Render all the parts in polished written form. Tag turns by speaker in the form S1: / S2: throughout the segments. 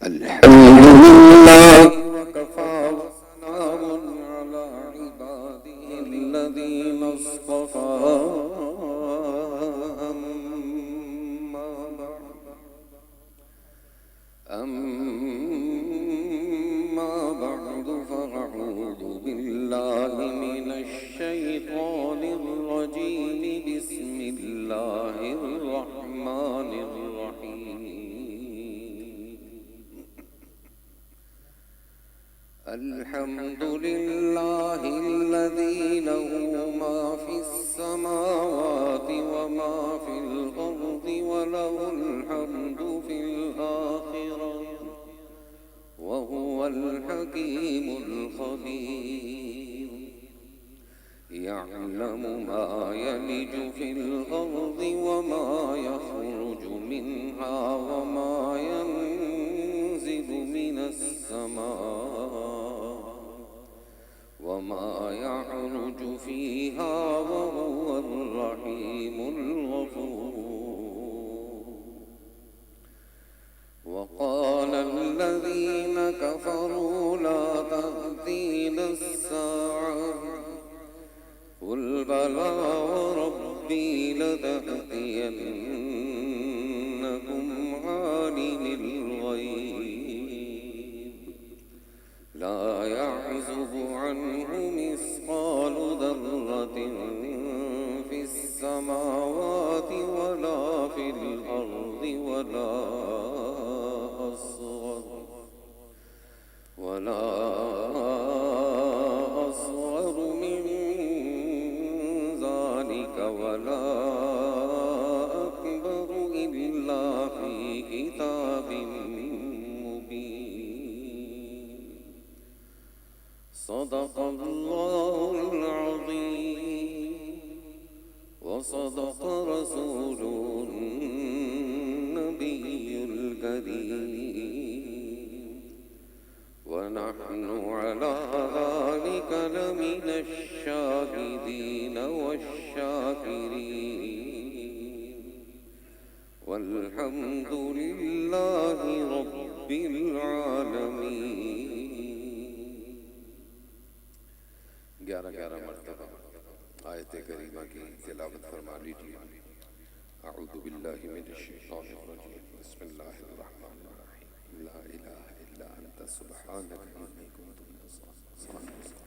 S1: الحمد لله وكفى وسلام على عباده الذين اصطفى أما بعد فأعوذ بالله من الشيطان الرجيم بسم الله الرحمن الرحيم الحمد لله الذي له ما في السماوات وما في الأرض وله الحمد في الآخرة وهو الحكيم الخبير يعلم ما يلج في الأرض وما يخرج منها وما ينزل من السماء وما يعرج فيها وهو الرحيم الغفور وقال الذين كفروا لا تأتينا الساعة قل بلى وربي لتأتينكم عالم الغيب لا يعزب عنه مثقال ذرة في السماوات ولا في الأرض ولا أصغر من ذلك ولا أكبر إلا في كتاب مبين صدق الله العظيم وصدق رسوله النبي الكريم ونحن على ذلك لمن الشاهدين والشاكرين والحمد لله رب العالمين 11 مرتبہ آیت کریمہ کی تلاوت فرما لیجیے اعوذ باللہ من الشیطان الرجیم بسم اللہ الرحمن الرحیم لا الہ الا انت سبحانک انی کنت من الظالمین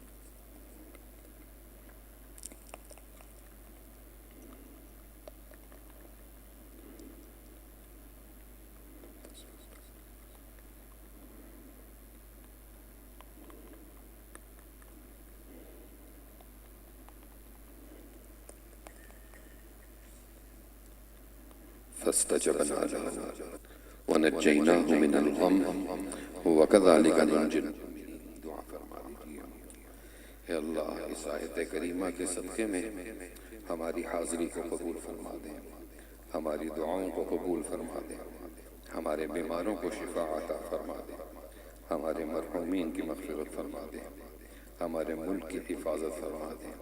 S1: فاستجبنا له ونجيناه من الغم وكذلك ننجي المؤمنين دعا فرما دیجیے اے اللہ اس آیت کریمہ کے صدقے میں ہماری حاضری کو قبول فرما دیں ہماری دعاؤں کو قبول فرما دیں ہمارے بیماروں کو شفا عطا فرما دیں ہمارے مرحومین کی مغفرت فرما دیں ہمارے ملک کی حفاظت فرما دیں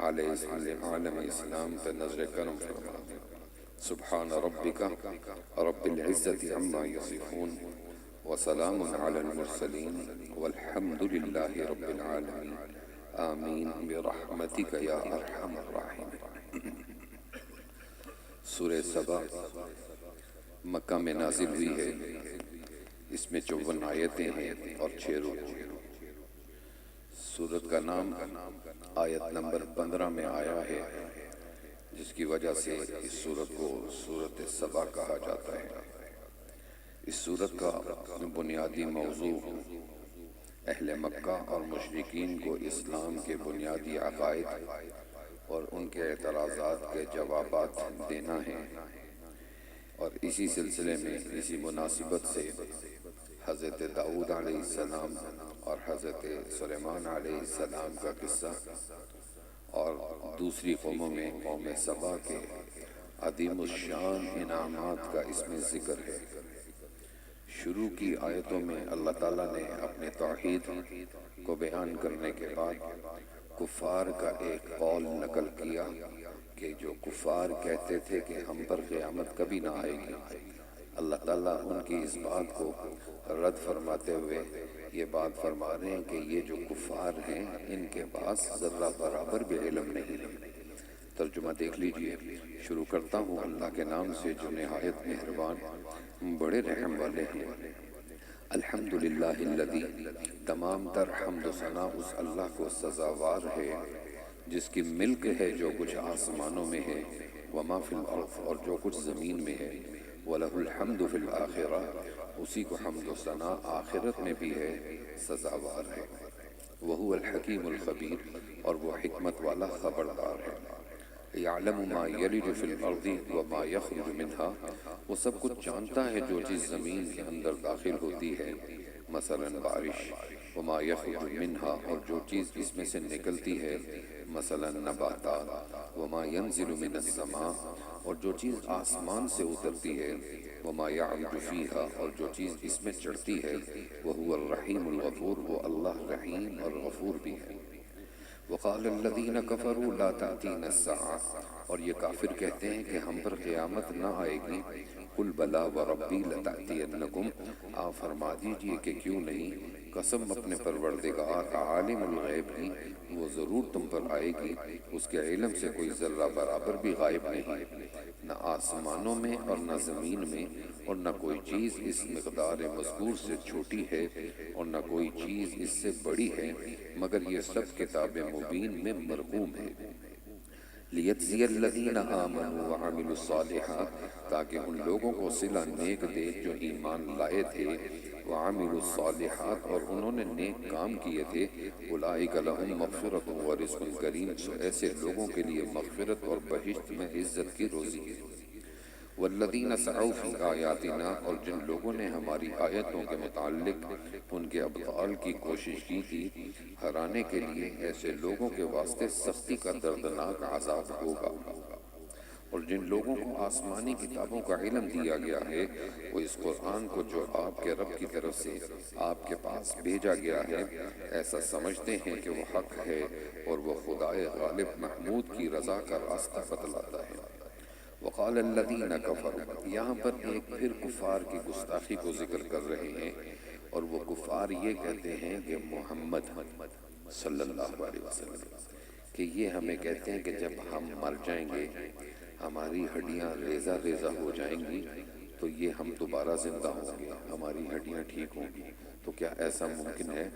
S1: عالم اسلام پر نظر کرم فرما دیں سبحان ربک رب العزت عما یصفون وسلام علی المرسلین والحمد للہ رب العالمین آمین برحمتک یا ارحم الراحمین سورہ سبا مکہ میں نازل ہوئی ہے اس میں 54 آیتیں ہیں اور 6 رکوع سورت کا نام آیت نمبر 15 میں آیا ہے جس کی وجہ سے اس سورت کو سورت سبا کہا جاتا ہے اس سورت کا بنیادی موضوع اہل مکہ اور مشرکین کو اسلام کے بنیادی عقائد اور ان کے اعتراضات کے جوابات دینا ہے اور اسی سلسلے میں اسی مناسبت سے حضرت داؤد علیہ السلام اور حضرت سلیمان علیہ السلام کا قصہ اور دوسری قوموں میں قوم سبا کے عظیم الشان انعامات کا اس میں ذکر ہے شروع کی آیتوں میں اللہ تعالیٰ نے اپنے توحید کو بیان کرنے کے بعد کفار کا ایک قول نقل کیا کہ جو کفار کہتے تھے کہ ہم پر قیامت کبھی نہ آئے گی اللہ تعالیٰ ان کی اس بات کو رد فرماتے ہوئے یہ بات فرما رہے ہیں کہ یہ جو کفار ہیں ان کے پاس ذرہ برابر بھی علم نہیں ہے۔ ترجمہ دیکھ لیجئے۔ شروع کرتا ہوں اللہ کے نام سے جو نہایت مہربان بڑے رحم والے ہیں۔ الحمدللہ الذی، تمام تر حمد و ثنا اس اللہ کو سزاوار ہے جس کی ملک ہے جو کچھ آسمانوں میں ہے، وما فی الارض، اور جو کچھ زمین میں ہے، وَلَهُ الْحَمْدُ فِي الْآخِرَةِ، اسی کو حمد و ثنا آخرت میں بھی ہے، سزاوار ہے۔ وَهُوَ الْحَكِيمُ الْخَبِيرُ، اور وہ حکمت والا خبردار ہے۔ یعلم ما یلج فی الارض وما یخرج منها، وہ سب کچھ جانتا ہے جو چیز زمین کے اندر داخل ہوتی ہے، مثلا بارش، وما یخرج منها، اور جو چیز اس میں سے نکلتی ہے، مثلا نباتات، وما ینزل من السماء، اور جو چیز آسمان سے اترتی ہے، وما یعرج فیہا، اور جو چیز اس میں چڑھتی ہے، وہو الرحیم الغفور، وہ اللہ رحیم اور غفور بھی ہے۔ وقال الذین کفروا لا تأتینا الساعة، اور یہ کافر کہتے ہیں کہ ہم پر قیامت نہ آئے گی۔ قل بلا وربی لتأتینکم، آپ فرما دیجئے کہ کیوں نہیں، قسم اپنے پروردگار عالم الغیب کی، وہ ضرور تم پر آئے گی، اس کے علم سے کوئی ذرہ برابر بھی غائب نہیں، نہ آسمانوں میں اور نہ زمین میں، اور نہ کوئی چیز اس مقدار مذکور سے چھوٹی ہے اور نہ کوئی چیز اس سے بڑی ہے، مگر یہ سب کتاب مبین میں مرقوم ہے۔ لیجزی الذین آمنوا وعملوا الصالحات، تاکہ ان لوگوں کو صلہ نیک دے جو ایمان لائے تھے، وعملوا الصالحات، اور انہوں نے نیک کام کیے تھے، اولئک لہم مغفرۃ ورزق کریم، سو ایسے لوگوں کے لیے مغفرت اور بہشت میں عزت کی روزی ہے۔ والذین سعوا فی آیاتنا، اور جن لوگوں نے ہماری آیتوں کے متعلق ان کے ابطال کی کوشش کی تھی ہرانے کے لیے، ایسے لوگوں کے واسطے سختی کا دردناک عذاب ہوگا۔ اور جن لوگوں کو آسمانی کتابوں کا علم دیا گیا ہے، وہ اس قرآن کو جو آپ کے رب کی طرف سے آپ کے پاس بھیجا گیا ہے ایسا سمجھتے ہیں کہ وہ حق ہے، اور وہ خدائے غالب محمود کی رضا کا راستہ بتلاتا ہے۔ وقال الذین کفروا، یہاں پر ایک پھر کفار کی گستاخی کو ذکر کر رہے ہیں، اور وہ کفار یہ کہتے ہیں کہ محمد صلی اللہ علیہ وسلم، کہ یہ ہمیں کہتے ہیں کہ جب ہم مر جائیں گے، ہماری ہڈیاں ریزہ ریزہ ہو جائیں گی، تو یہ ہم دوبارہ زندہ ہوں گے، ہماری ہڈیاں ٹھیک ہوں گی، تو کیا ایسا ممکن ہے؟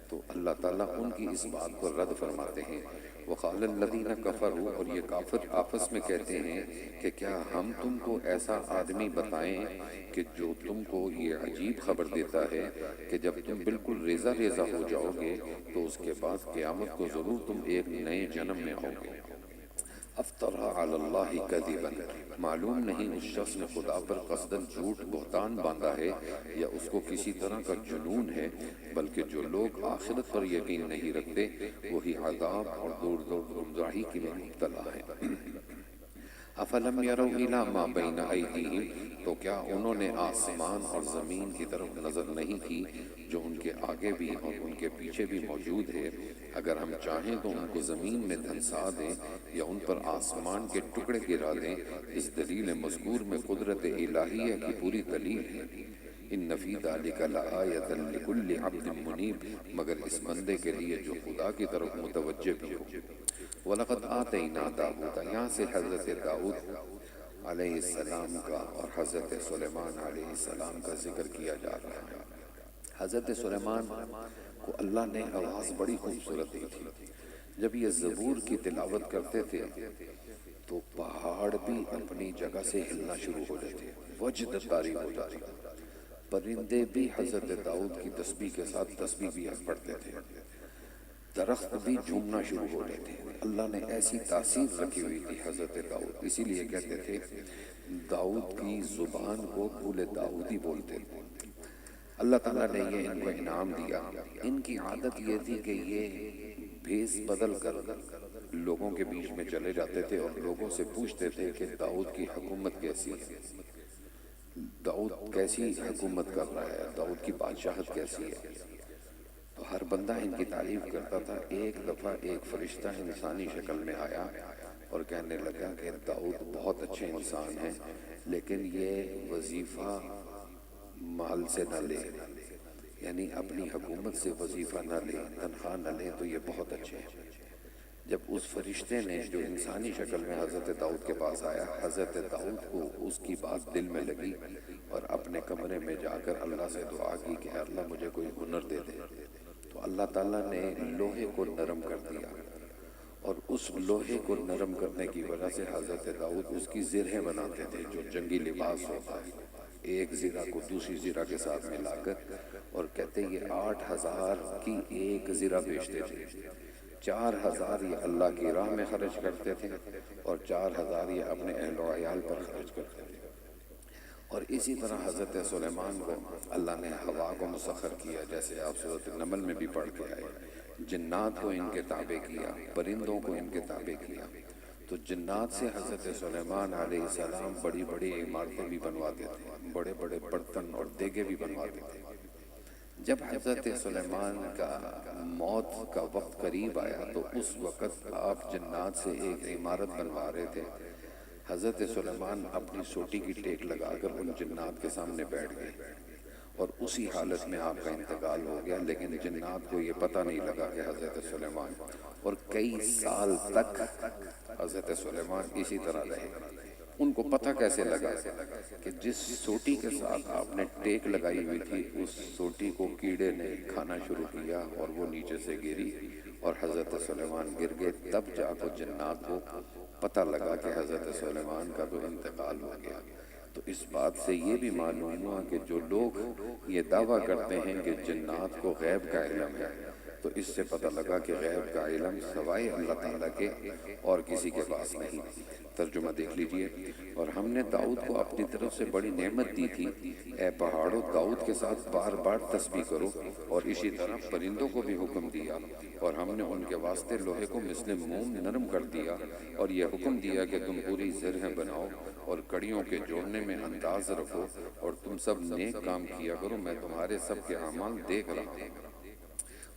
S1: تو اللہ تعالیٰ ان کی اس بات کو رد فرماتے ہیں۔ وقال الذین کفروا، اور یہ کافر آپس میں کہتے ہیں کہ کیا ہم تم کو ایسا آدمی بتائیں کہ جو تم کو یہ عجیب خبر دیتا ہے کہ جب تم بالکل ریزہ ریزہ ہو جاؤ گے تو اس کے بعد قیامت کو ضرور تم ایک نئے جنم میں ہو گے۔ افترا علی اللہ کذبا، معلوم نہیں اس شخص نے خدا پر قصداً جھوٹ بہتان باندھا ہے یا اس کو کسی طرح کا جنون ہے، بلکہ جو لوگ آخرت پر یقین نہیں رکھتے وہی عذاب اور دور دور گمراہی کی میں مبتلا ہے۔ افلم یروا الی ما بین ایدیہم، تو کیا انہوں نے آسمان اور زمین کی طرف نظر نہیں کی جو ان کے آگے بھی اور ان کے پیچھے بھی موجود ہے؟ اگر ہم چاہیں تو ان کو زمین میں دھنسا دیں یا ان پر آسمان کے ٹکڑے گرا دیں، اس دلیل مذکور میں قدرت الہیہ کی پوری دلیل ہے۔ ان فی ذلک لآیۃ لکل عبد منیب، مگر اس بندے کے لیے جو خدا کی طرف متوجہ بھی ہو۔ وَلَقَدْ آتَيْنَا دَاوُودَ، یہاں سے حضرت داؤد علیہ السلام کا اور حضرت سلیمان علیہ السلام کا ذکر کیا جا رہا ہے۔ حضرت سلیمان کو اللہ نے آواز بڑی خوبصورت دی تھی۔ جب یہ زبور کی تلاوت کرتے تھے تو پہاڑ بھی اپنی جگہ سے ہلنا شروع ہو جاتے، وجد طاری ہو جاتی، پرندے بھی حضرت داؤد کی تسبیح کے ساتھ تسبیح بھی پڑھتے تھے، درخت بھی جھومنا شروع ہو جاتے۔ اللہ نے ایسی تاثیر رکھی ہوئی تھی حضرت داؤد، اسی لیے کہتے تھے داؤد کی زبان کو پھول داؤدی بولتے تھے۔ اللہ تعالیٰ نے یہ ان کو انعام دیا۔ ان کی عادت یہ تھی کہ یہ بھیس بدل کر لوگوں کے بیچ میں چلے جاتے تھے اور لوگوں سے پوچھتے تھے کہ داؤد کی حکومت کیسی ہے، داؤد کیسی حکومت کر رہا ہے، داؤد کی بادشاہت کیسی ہے۔ تو ہر بندہ ان کی تعریف کرتا تھا۔ ایک دفعہ ایک فرشتہ انسانی شکل میں آیا اور کہنے لگا کہ داؤد بہت اچھے انسان ہیں، لیکن یہ وظیفہ مال سے نہ لے، یعنی اپنی حکومت سے وظیفہ نہ لے، تنخواہ نہ لے، تو یہ بہت اچھے ہیں۔ جب اس فرشتے نے جو انسانی شکل میں حضرت داؤد کے پاس آیا، حضرت داؤد کو اس کی بات دل میں لگی اور اپنے کمرے میں جا کر اللہ سے دعا کی کہ اللہ مجھے کوئی ہنر دے دے۔ تو اللہ تعالیٰ نے لوہے کو نرم کر دیا، اور اس لوہے کو نرم کرنے کی وجہ سے حضرت داؤد اس کی زرہیں بناتے تھے، جو جنگی لباس ہوتا ہے، ایک زرہ کو دوسری زرہ کے ساتھ ملا کر، اور کہتے یہ 8,000 کی ایک زرہ بیچتے تھے، 4,000 یہ اللہ کی راہ میں خرچ کرتے تھے، اور 4,000 یہ اپنے اہل و عیال پر خرچ کرتے تھے۔ اور اسی طرح حضرت سلیمان کو اللہ نے ہوا کو مسخر کیا، جیسے آپ سورۃ النمل میں بھی پڑھ کے آئے، جنات کو ان کے تابع کیا، پرندوں کو ان کے تابع کیا۔ تو جنات سے حضرت سلیمان علیہ السلام بڑی بڑی عمارتیں بھی بنواتے تھے، بڑے بڑے برتن اور دیگیں بھی بنواتے تھے۔ جب حضرت سلیمان کا موت کا وقت قریب آیا تو اس وقت آپ جنات سے ایک عمارت بنوا رہے تھے۔ حضرت سلیمان اپنی سوٹی کی ٹیک لگا کر ان جنات کے سامنے بیٹھ گئے، اور اسی حالت میں آپ کا انتقال ہو گیا، لیکن جنات کو یہ پتہ نہیں لگا کہ حضرت سلیمان، اور کئی سال تک حضرت سلیمان اسی طرح رہے۔ ان کو پتہ کیسے لگا کہ جس سوٹی کے ساتھ آپ نے ٹیک لگائی ہوئی تھی، اس سوٹی کو کیڑے نے کھانا شروع کیا اور وہ نیچے سے گری اور حضرت سلیمان گر گئے۔ تب جا کر جنات کو پتہ لگا کہ حضرت سلیمان کا تو انتقال ہو گیا۔ تو اس بات سے یہ بھی معلوم ہوا کہ جو لوگ یہ دعویٰ کرتے ہیں کہ جنات کو غیب کا علم ہے، تو اس سے پتہ لگا کہ غیب کا علم سوائے اللہ تعالیٰ کے اور کسی کے پاس نہیں۔ ترجمہ دیکھ لیجئے۔ اور ہم نے داؤد کو اپنی طرف سے بڑی نعمت دی تھی، اے پہاڑوں داؤد کے ساتھ بار بار تسبیح کرو، اور اسی طرح پرندوں کو بھی حکم دیا، اور ہم نے ان کے واسطے لوہے کو مثل موم نرم کر دیا، اور یہ حکم دیا کہ تم پوری زرہیں بناؤ اور کڑیوں کے جوڑنے میں انداز رکھو، اور تم سب نیک کام کیا کرو، میں تمہارے سب کے اعمال دیکھ رہا ہوں۔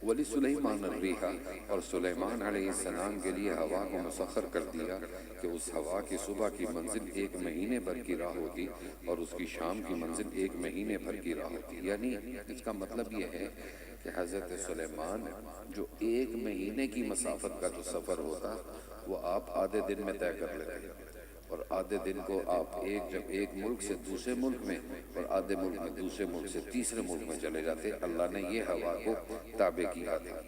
S1: ولی سلیمان الریح، اور سلیمان علیہ السلام کے لیے ہوا کو مسخر کر دیا کہ اس ہوا کی صبح کی منزل 1 مہینے بھر کی راہ ہوتی اور اس کی شام کی منزل 1 مہینے بھر کی راہ ہوتی۔ یعنی اس کا مطلب یہ ہے کہ حضرت سلیمان جو 1 مہینے کی مسافت کا جو سفر ہوتا وہ آپ آدھے دن میں طے کر لیتے، اور آدھے دن کو آپ ایک ملک سے دوسرے ملک میں، اور آدھے ملک میں دوسرے ملک سے تیسرے ملک میں چلے جاتے۔ اللہ نے یہ ہوا کو تابع کیا تھا،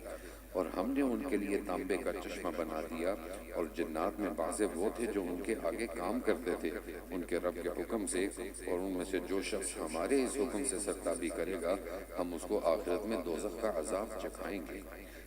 S1: اور ہم نے ان کے لیے تانبے کا چشمہ بنا دیا، اور جنات میں بعض وہ تھے جو ان کے آگے کام کرتے تھے ان کے رب کے حکم سے، اور ان میں سے جو شخص ہمارے اس حکم سے سرتابی کرے گا ہم اس کو آخرت میں دوزخ کا عذاب چکھائیں گے۔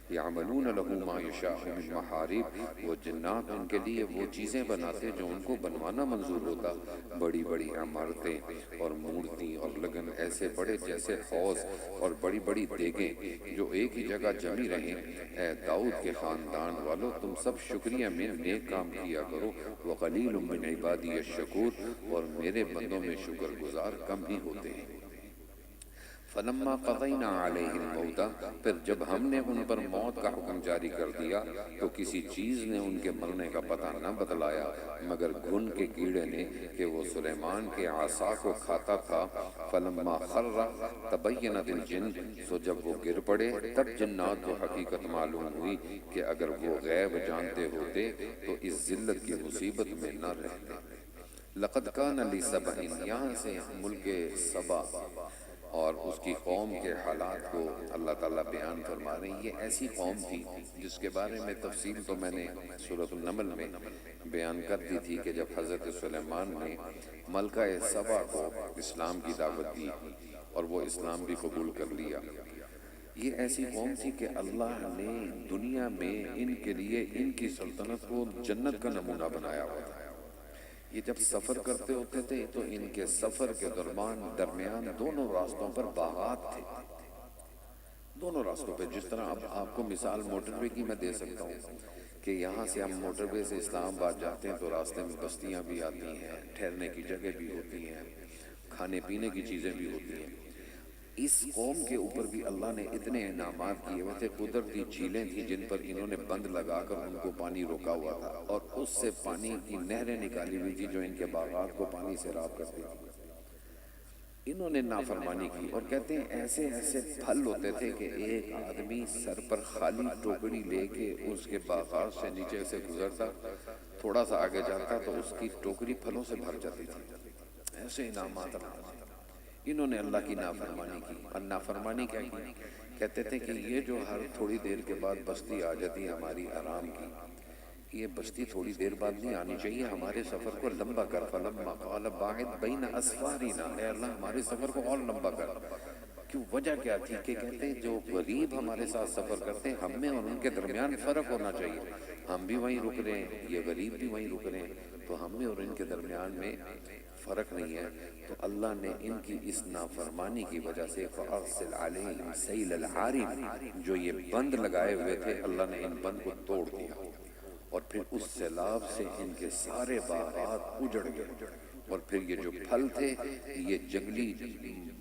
S1: یعملون له ما یشاء من محارب، وہ جنات ان کے لیے وہ چیزیں بناتے جو ان کو بنوانا منظور ہوتا، بڑی بڑی عمارتیں اور مورتی اور لگن ایسے بڑے جیسے حوض، اور بڑی بڑی دیگیں جو ایک ہی جگہ جمی رہیں۔ اے داؤد کے خاندان والو، تم سب شکریہ میں نیک کام کیا کرو، وقلیل من عبادی الشکور، اور میرے بندوں میں شکر گزار کم ہی ہوتے ہیں۔ فلما قضینا علیہ الموت، پھر جب ہم نے ان پر موت کا حکم جاری کر دیا تو کسی چیز نے ان کے مرنے کا پتہ نہ بتلایا مگر گھن کے کیڑے نے کہ وہ سلیمان کے عصا کو کھاتا تھا۔ فلما خر تبینت الجن، سو جب وہ گر پڑے تب جنات کو حقیقت معلوم ہوئی کہ اگر وہ غیب جانتے ہوتے تو اس ذلت کی مصیبت میں نہ رہتے۔ لقد کان لسبأ، یہاں سے ملک سبا اور اس کی قوم کے حالات کو اللہ تعالیٰ بیان فرما رہے ہیں۔ یہ ایسی قوم تھی جس کے بارے میں تفصیل تو میں نے سورۃ النمل میں بیان کر دی تھی کہ جب حضرت سلیمان نے ملکہ سبا کو اسلام کی دعوت دی اور وہ اسلام بھی قبول کر لیا۔ یہ ایسی قوم تھی کہ اللہ نے دنیا میں ان کے لیے ان کی سلطنت کو جنت کا نمونہ بنایا ہوا تھا۔ یہ جب سفر کرتے ہوتے تھے تو ان کے سفر کے درمیان دونوں راستوں پر باغات تھے، دونوں راستوں پہ، جس طرح اب آپ کو مثال موٹر وے کی میں دے سکتا ہوں کہ یہاں سے ہم موٹر وے سے اسلام آباد جاتے ہیں تو راستے میں بستیاں بھی آتی ہیں، ٹھہرنے کی جگہ بھی ہوتی ہیں، کھانے پینے کی چیزیں بھی ہوتی ہیں۔ اس قوم کے اوپر بھی اللہ نے اتنے انعامات کیے ہوئے تھے، قدرتی جھیلیں تھیں جن پر انہوں نے بند لگا کر ان کو پانی روکا ہوا تھا، اور اس سے پانی کی نہریں نکالی ہوئی تھی جو ان کے باغات کو پانی سیراب کرتی تھی۔ انہوں نے نافرمانی کی، اور کہتے ہیں ایسے ایسے پھل ہوتے تھے کہ ایک آدمی سر پر خالی ٹوکری لے کے اس کے باغات سے نیچے سے گزرتا، تھوڑا سا آگے جاتا تو اس کی ٹوکری پھلوں سے بھر جاتی تھی۔ ایسے انعامات اللہ نے۔ انہوں نے اللہ کی نافرمانی کی، اور نافرمانی کیا کی؟ کہتے تھے کہ یہ جو ہر تھوڑی دیر کے بعد بستی آ جاتی ہماری آرام کی، یہ بستی تھوڑی دیر بعد نہیں آنی چاہیے، ہمارے سفر کو لمبا کر۔ فلما قال باعد بین اسفارنا، اے اللہ ہمارے سفر کو اور لمبا کر۔ کیوں؟ وجہ کیا تھی کہ کہتے ہیں جو غریب ہمارے ساتھ سفر کرتے ہیں، ہم میں اور ان کے درمیان فرق ہونا چاہیے، ہم بھی وہیں رک رہے ہیں، یہ غریب بھی وہیں رک رہے ہیں، تو ہم میں اور ان کے درمیان میں فرق نہیں ہے۔ تو اللہ نے ان کی اس نافرمانی کی وجہ سے فَأَرْسِلْ عَلَيْهِمْ سَيْلَ الْعَارِمِ، جو یہ بند لگائے ہوئے تھے اللہ نے ان بند کو توڑ دیا، اور پھر اس سیلاب سے ان کے سارے باغات اجڑ گئے، اور پھر یہ جو پھل تھے یہ جنگلی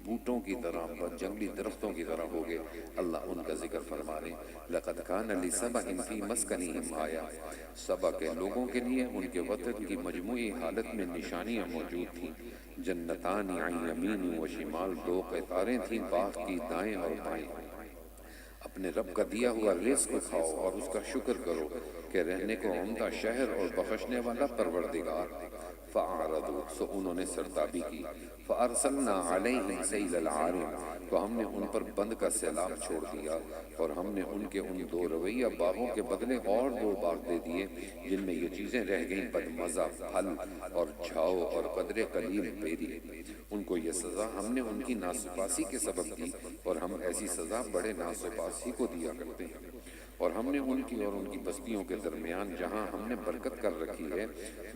S1: بوٹوں کی طرح، جنگلی درختوں کی طرح ہو گئے۔ اللہ ان کا ذکر فرما رہے ہیں، لَقَدْ كَانَ لِسَبَإٍ فِي مَسْكَنِهِمْ آیَةٌ، سبا کے لوگوں کے لیے ان کے وطن کی مجموعی حالت میں نشانیاں موجود تھیں۔ جنتان عن یمین و شمال، دو قطاریں تھیں باغ کی دائیں اور بائیں۔ اپنے رب کا دیا ہوا رزق کھاؤ اور اس کا شکر کرو کہ رہنے کو عمدہ شہر اور بخشنے والا پروردگار۔ فَأَعْرَضُوا، سو انہوں نے سرتابی کی۔ فَأَرْسَلْنَا عَلَيْهِمْ سَيْلَ الْعَارِمِ، تو ہم نے ان پر بند کا سیلاب چھوڑ دیا، اور ہم نے ان کے ان دو رویہ باغوں کے بدلے اور دو باغ دے دیے جن میں یہ چیزیں رہ گئیں، بدمزہ پھل اور جھاؤ اور قدرے قلیل بیری۔ ان کو یہ سزا ہم نے ان کی ناسپاسی کے سبب دی، اور ہم ایسی سزا بڑے ناسپاسی کو دیا کرتے ہیں۔ اور ہم نے ان کی اور ان کی بستیوں کے درمیان جہاں ہم نے برکت کر رکھی ہے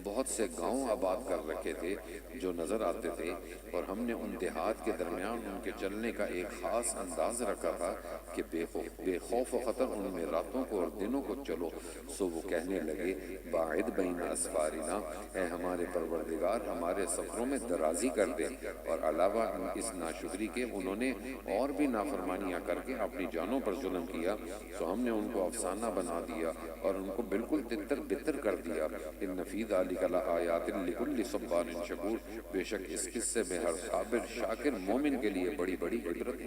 S1: بہت سے گاؤں آباد کر رکھے تھے جو نظر آتے تھے، اور ہم نے ان دیہات کے درمیان ان کے چلنے کا ایک خاص انداز رکھا تھا کہ بے خوف و خطر ان میں راتوں کو اور دنوں کو چلو۔ سو وہ کہنے لگے باعد بین اسفارنا، اے ہمارے پروردگار ہمارے سفروں میں درازی کر دے، اور علاوہ اس ناشکری کے انہوں نے اور بھی نافرمانیاں کر کے اپنی جانوں پر ظلم کیا، تو ہم نے ان کو افسانہ بنا دیا اور ان کو بالکل تتر بتر کر دیا۔ ان فی ذلک لآیات لکل صبار شکور، بے شک اس قصے میں ہر صابر شاکر مومن کے لیے بڑی بڑی عبرت ہے۔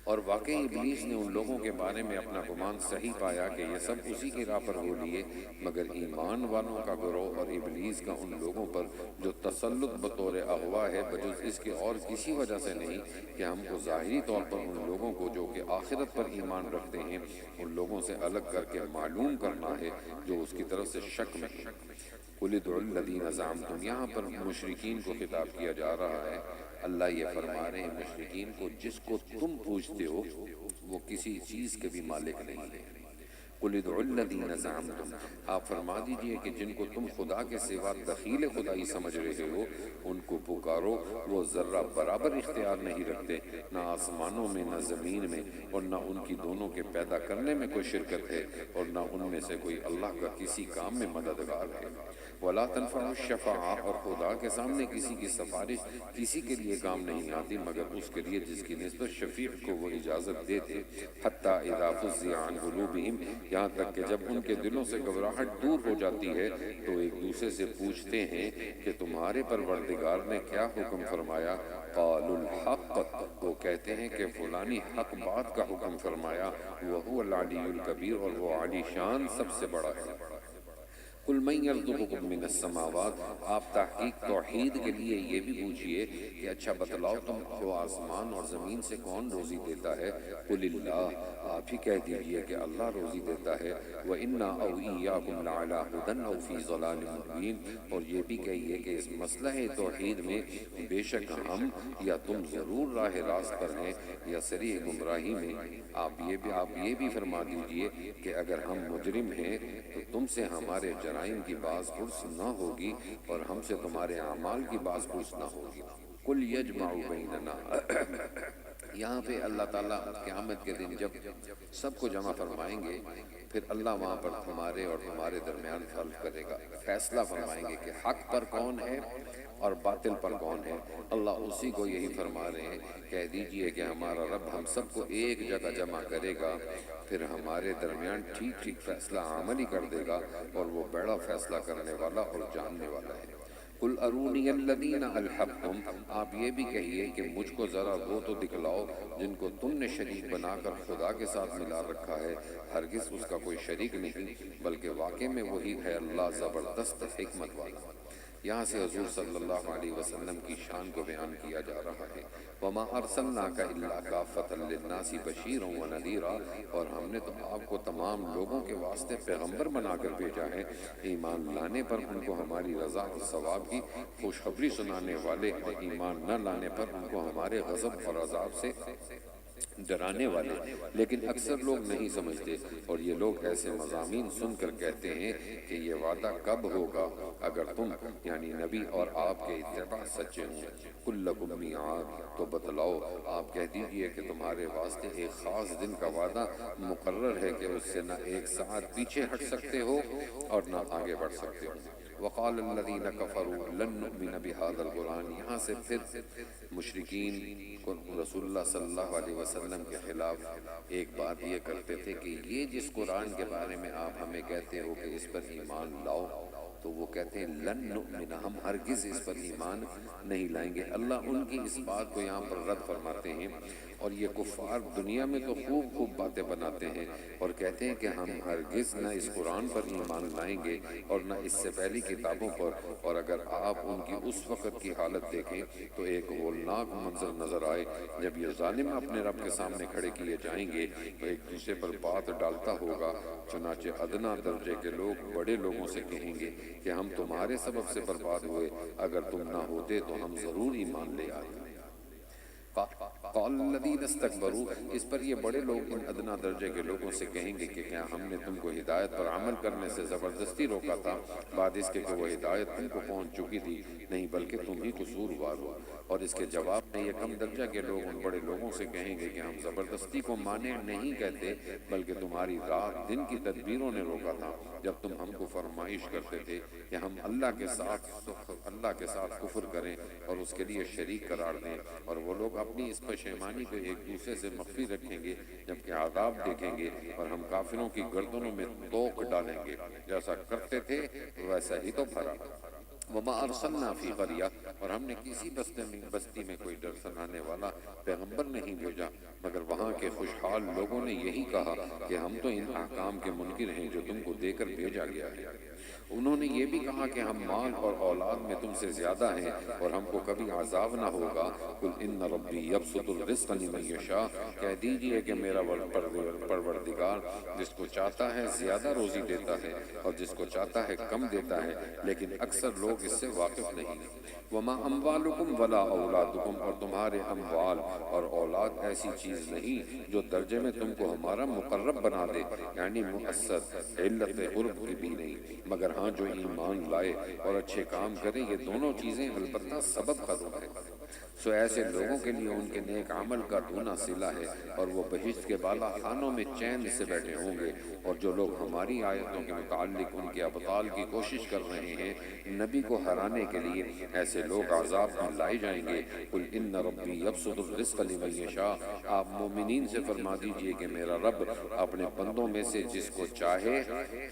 S1: اور واقعی ابلیس نے ان لوگوں کے بارے میں اپنا گمان صحیح پایا کہ یہ سب اسی کی راہ پر ہو لیے، مگر ایمان والوں کا گروہ اور ابلیس کا ان لوگوں پر جو تسلط بطور اغوا ہے بجز اس کے اور کسی وجہ سے نہیں کہ ہم کو ظاہری طور پر ان لوگوں کو جو کہ آخرت پر ایمان رکھتے ہیں ان لوگوں سے الگ کر کے معلوم کرنا ہے جو اس کی طرف سے شک میں ہے۔ قُلِ ادْعُوا الَّذِينَ زَعَمْتُمْ، یہاں پر مشرکین کو خطاب کیا جا رہا ہے۔ اللہ یہ فرما رہے ہیں مشرکین کو، جس کو تم پوجتے ہو وہ کسی چیز کے بھی مالک نہیں ہے۔ قُلِ ادْعُوا الَّذِينَ زَعَمْتُمْ، آپ فرما دیجئے کہ جن کو تم خدا کے سوا دخیل خدائی سمجھ رہے ہو ان کو پکارو، وہ ذرہ برابر اختیار نہیں رکھتے، نہ آسمانوں میں نہ زمین میں، اور نہ ان کی دونوں کے پیدا کرنے میں کوئی شرکت ہے، اور نہ ان میں سے کوئی اللہ کا کسی کام میں مددگار ہے۔ وَلَا تَنْفَعُ الشَّفَاعَةُ، اور خدا کے سامنے کسی کی سفارش کسی کے لیے کام نہیں آتی مگر اس کے لیے جس کی نسبت شفیع کو وہ اجازت دے دے۔ حَتَّى إِذَا فُزِّعَ عَنْ قُلُوبِهِمْ، یہاں تک کہ جب ان کے دلوں سے گھبراہٹ دور ہو جاتی ہے تو ایک دوسرے سے پوچھتے ہیں کہ تمہارے پروردگار نے کیا حکم فرمایا؟ قَالُوا الْحَقَّ، وہ کہتے ہیں کہ فلانی حق بات کا حکم فرمایا۔ وَهُوَ الْعَلِيُّ الْكَبِيرُ، اور وہ عالی شان سب سے بڑا ہے۔ قُلْ مَنْ يَرْزُقُكُم مِّنَ السَّمَاوَاتِ، آپ تحقیق توحید کے لیے یہ بھی پوچھئے کہ اچھا بتلاؤ تم کو آسمان اور زمین سے کون روزی دیتا ہے؟ قُلِ اللَّهُ، آپ ہی کہہ دیجئے کہ اللہ روزی دیتا ہے۔ وَإِنَّا أَوْ إِيَّاكُمْ لَعَلَىٰ هُدًى أَوْ فِي ضَلَالٍ مُّبِينٍ، اور یہ بھی کہیے کہ اس مسئلہ توحید میں بے شک ہم یا تم ضرور راہ راست پر ہیں یا صریح گمراہی میں۔ آپ یہ بھی فرما دیجئے کہ اگر ہم مجرم ہیں تو تم سے ہمارے جرائم کی باز پرس نہ ہوگی اور ہم سے تمہارے اعمال کی باز پرس نہ ہوگی۔ قُلْ يَجْمَعُ بَيْنَنَا، یہاں پہ اللہ تعالیٰ قیامت کے دن جب سب کو جمع فرمائیں گے پھر اللہ وہاں پر ہمارے اور تمہارے درمیان فیصلہ فرمائیں گے کہ حق پر کون ہے اور باطل پر کون ہے۔ اللہ اسی کو یہی فرما رہے ہیں، کہہ دیجئے کہ ہمارا رب ہم سب کو ایک جگہ جمع کرے گا، پھر ہمارے درمیان ٹھیک ٹھیک فیصلہ عملی کر دے گا، اور وہ بڑا فیصلہ کرنے والا اور جاننے والا ہے۔ قُلْ أَرُونِيَ الَّذِينَ أَلْحَقْتُمْ، آپ یہ بھی کہیے کہ مجھ کو ذرا وہ تو دکھلاؤ جن کو تم نے شریک بنا کر خدا کے ساتھ ملا رکھا ہے، ہرگز اس کا کوئی شریک نہیں، بلکہ واقع میں وہی ہے اللہ زبردست حکمت والا۔ یہاں سے حضور صلی اللہ علیہ وسلم کی شان کو بیان کیا جا رہا ہے۔ وَمَا أَرْسَلْنَاكَ إِلَّا كَافَّةً لِلنَّاسِ بَشِيرًا وَنَذِيرًا، اور ہم نے تو آپ کو تمام لوگوں کے واسطے پیغمبر بنا کر بھیجا ہے، ایمان لانے پر ان کو ہماری رضا اور ثواب کی خوشخبری سنانے والے، اور ایمان نہ لانے پر ان کو ہمارے غضب اور عذاب سے ڈرانے والے۔ لیکن اکثر لوگ نہیں سمجھتے، اور یہ لوگ ایسے مضامین سن کر کہتے ہیں کہ یہ وعدہ کب ہوگا اگر تم یعنی نبی اور آپ کے اتباع سچے ہوں۔ قُلْ لَكُمْ مِيعَادٌ، تو بتلاؤ آپ کہہ دیجئے کہ تمہارے واسطے ایک خاص دن کا وعدہ مقرر ہے کہ اس سے نہ ایک ساعت پیچھے ہٹ سکتے ہو اور نہ آگے بڑھ سکتے ہو۔ وَقَالَ الَّذِينَ كَفَرُوا لَن نُؤْمِنَ بِهَذَا الْقُرْآنِ، یہاں سے پھر مشرکین کو رسول اللہ صلی اللہ علیہ وسلم کے خلاف ایک بات یہ کرتے تھے کہ یہ جس قرآن کے بارے میں آپ ہمیں کہتے ہو کہ اس پر ایمان لاؤ، تو وہ کہتے ہیں لن نؤمن، ہم ہرگز اس پر ایمان نہیں لائیں گے۔ اللہ ان کی اس بات کو یہاں پر رد فرماتے ہیں، اور یہ کفار دنیا میں تو خوب خوب باتیں بناتے ہیں اور کہتے ہیں کہ ہم ہرگز نہ اس قرآن پر ایمان لائیں گے اور نہ اس سے پہلی کتابوں پر، اور اگر آپ ان کی اس وقت کی حالت دیکھیں تو ایک ہولناک منظر نظر آئے جب یہ ظالم اپنے رب کے سامنے کھڑے کیے جائیں گے تو ایک دوسرے پر بات ڈالتا ہوگا، چنانچہ ادنا درجے کے لوگ بڑے لوگوں سے کہیں گے کہ ہم تمہارے سبب سے برباد ہوئے، اگر تم نہ ہوتے تو ہم ضرور ایمان لے آتے۔ قال الذین استکبروا، اس پر یہ بڑے لوگ ان ادنا درجے کے لوگوں سے کہیں گے کہ کیا ہم نے تم کو ہدایت پر عمل کرنے سے زبردستی روکا تھا، بعد اس کے کہ وہ ہدایت تم کو پہنچ چکی تھی؟ نہیں، بلکہ تم ہی قصوروار ہو۔ اور اس کے جواب میں یہ کم درجہ کے لوگ ان بڑے لوگوں سے کہیں گے کہ ہم زبردستی کو مانے نہیں کہتے، بلکہ تمہاری رات دن کی تدبیروں نے روکا تھا جب تم ہم کو فرمائش کرتے تھے کہ ہم اللہ کے ساتھ کفر کریں اور اس کے لیے شریک قرار دیں، اور وہ لوگ اپنی اس پشیمانی کو ایک دوسرے سے مخفی رکھیں گے جبکہ عذاب دیکھیں گے، اور ہم کافروں کی گردنوں میں توق ڈالیں گے، جیسا کرتے تھے ویسا ہی تو بھرا۔ وما ارسلنا فی قریہ، اور ہم نے کسی بستی میں کوئی ڈر سنانے والا پیغمبر نہیں بھیجا مگر وہاں کے خوشحال لوگوں نے یہی کہا کہ ہم تو ان احکام کے منکر ہیں جو تم کو دے کر بھیجا گیا ہے۔ انہوں نے یہ بھی کہا کہ ہم مال اور اولاد میں تم سے زیادہ ہیں اور ہم کو کبھی عذاب نہ ہوگا۔ قل ان ربی یبسط الرزق لمن یشاء، کہہ دیجئے کہ میرا پروردگار جس کو چاہتا ہے زیادہ روزی دیتا ہے اور جس کو چاہتا ہے کم دیتا ہے، لیکن اکثر لوگ اس سے واقف نہیں۔ وما اموالکم ولا اولادکم، اور تمہارے اموال اور اولاد ایسی چیز نہیں جو درجے میں تم کو ہمارا مقرب بنا دے، یعنی مؤثر علت قرب کی بھی نہیں، مگر ہاں جو ایمان لائے اور اچھے کام کریں، یہ دونوں چیزیں البتہ سبب قدر ہے۔ سو ایسے لوگوں کے لیے ان کے نیک عمل کا دونا صلہ ہے، اور وہ بہشت کے بالا خانوں میں چین سے بیٹھے ہوں گے۔ اور جو لوگ ہماری آیتوں کے متعلق ان کے ابطال کی کوشش کر رہے ہیں نبی کو ہرانے کے لیے، ایسے لوگ عذاب میں لائے جائیں گے۔ قل ان ربی یبسط الرزق لمن یشاء، آپ مومنین سے فرما دیجئے کہ میرا رب اپنے بندوں میں سے جس کو چاہے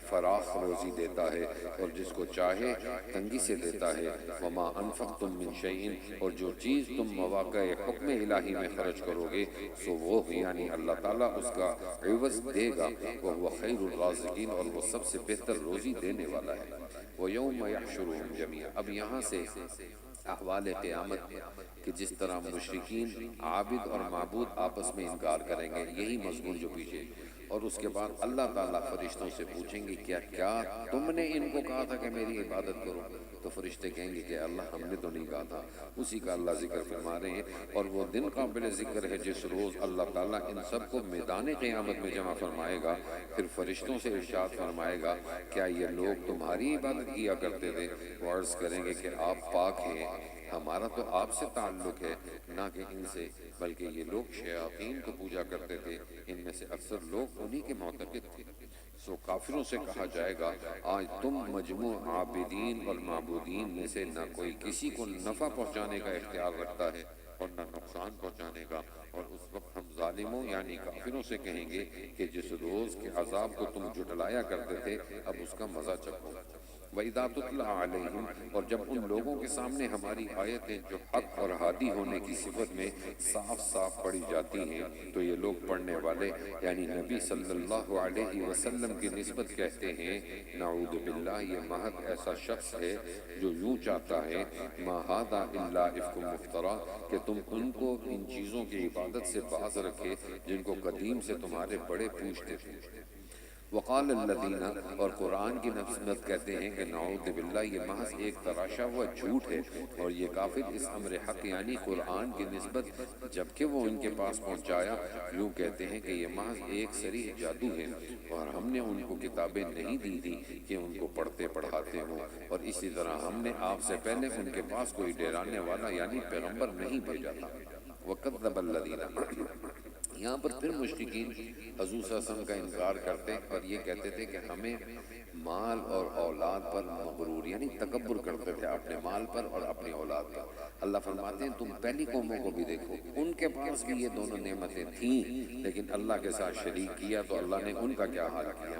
S1: فراخ روزی دیتا ہے اور جس کو چاہے تنگی سے دیتا ہے۔ وما انفقتم من شیء، اور جو چیز تم مواقع حکم الہی میں خرچ کرو گے سو وہ یعنی اللہ تعالیٰ اس کا عوض دے گا، وہو خیر الرازقین، اور وہ سب سے بہتر روزی دینے والا ہے۔ وَيَوْمَ يَحْشُرُهُمْ جَمِيعًا، اب یہاں سے احوال قیامت کہ جس طرح مشرکین عابد اور معبود آپس میں انکار کریں گے، یہی مضمون جو پیچھے، اور اس کے بعد اللہ تعالیٰ فرشتوں سے پوچھیں گے کیا تم نے ان کو کہا تھا کہ میری عبادت کرو؟ تو فرشتے کہیں گے کہ اللہ ہم نے تو نہیں کہا تھا۔ اسی کا اللہ ذکر فرما رہے ہیں، اور وہ دن قابل ذکر ہے جس روز اللہ تعالیٰ ان سب کو میدان قیامت میں جمع فرمائے گا، پھر فرشتوں سے ارشاد فرمائے گا کیا یہ لوگ تمہاری عبادت کیا کرتے تھے؟ وہ عرض کریں گے کہ آپ پاک ہیں، ہمارا تو آپ سے تعلق ہے نہ کہ ان سے، بلکہ یہ لوگ شیاطین کو پوجا کرتے تھے، ان میں سے اکثر لوگ انہی کے معتقد تھے۔ سو کافروں سے کہا جائے گا آج تم مجموع عابدین اور معبودین میں سے نہ کوئی کسی کو نفع پہنچانے کا اختیار رکھتا ہے اور نہ نقصان پہنچانے کا، اور اس وقت ہم ظالموں یعنی کافروں سے کہیں گے کہ جس روز کے عذاب کو تم جھٹلایا کرتے تھے اب اس کا مزہ چکھو۔ وَإِذَا تُتْلَى عَلَيْهِمْ، اور جب ان لوگوں کے سامنے ہماری آیتیں جو حق اور ہادی ہونے کی صفت میں صاف صاف پڑھی جاتی ہیں تو یہ لوگ پڑھنے والے یعنی نبی صلی اللہ علیہ وسلم کی نسبت کہتے ہیں نعوذ باللہ یہ محض ایسا شخص ہے جو یوں چاہتا ہے ما ھذا الا افک مفترا کہ تم ان کو ان چیزوں کی عبادت سے باز رکھے جن کو قدیم سے تمہارے بڑے پوچھتے تھے۔ وقال الذین، اور قرآن کی نسبت کہتے ہیں کہ نعوذ باللہ یہ محض ایک تراشا ہوا جھوٹ ہے، اور یہ کافر اس امر حق یعنی قرآن کی نسبت جبکہ وہ ان کے پاس پہنچایا یوں کہتے ہیں کہ یہ محض ایک صریح جادو ہے، اور ہم نے ان کو کتابیں نہیں دی تھی کہ ان کو پڑھتے پڑھاتے ہوں، اور اسی طرح ہم نے آپ سے پہلے ان کے پاس کوئی ڈرانے والا یعنی پیغمبر نہیں بھیجا تھا۔ وَكَذَّبَ الَّذِينَ، یہاں پر پھر مشرکین حضور صلی اللہ علیہ وسلم کا انکار کرتے اور یہ کہتے تھے کہ ہمیں مال اور اولاد پر مغرور یعنی تکبر کرتے تھے اپنے مال پر اور اپنی اولاد پر۔ اللہ فرماتے ہیں تم پہلی قوموں کو بھی دیکھو، ان کے پاس بھی یہ دونوں نعمتیں تھیں لیکن اللہ کے ساتھ شریک کیا تو اللہ نے ان کا کیا حال کیا۔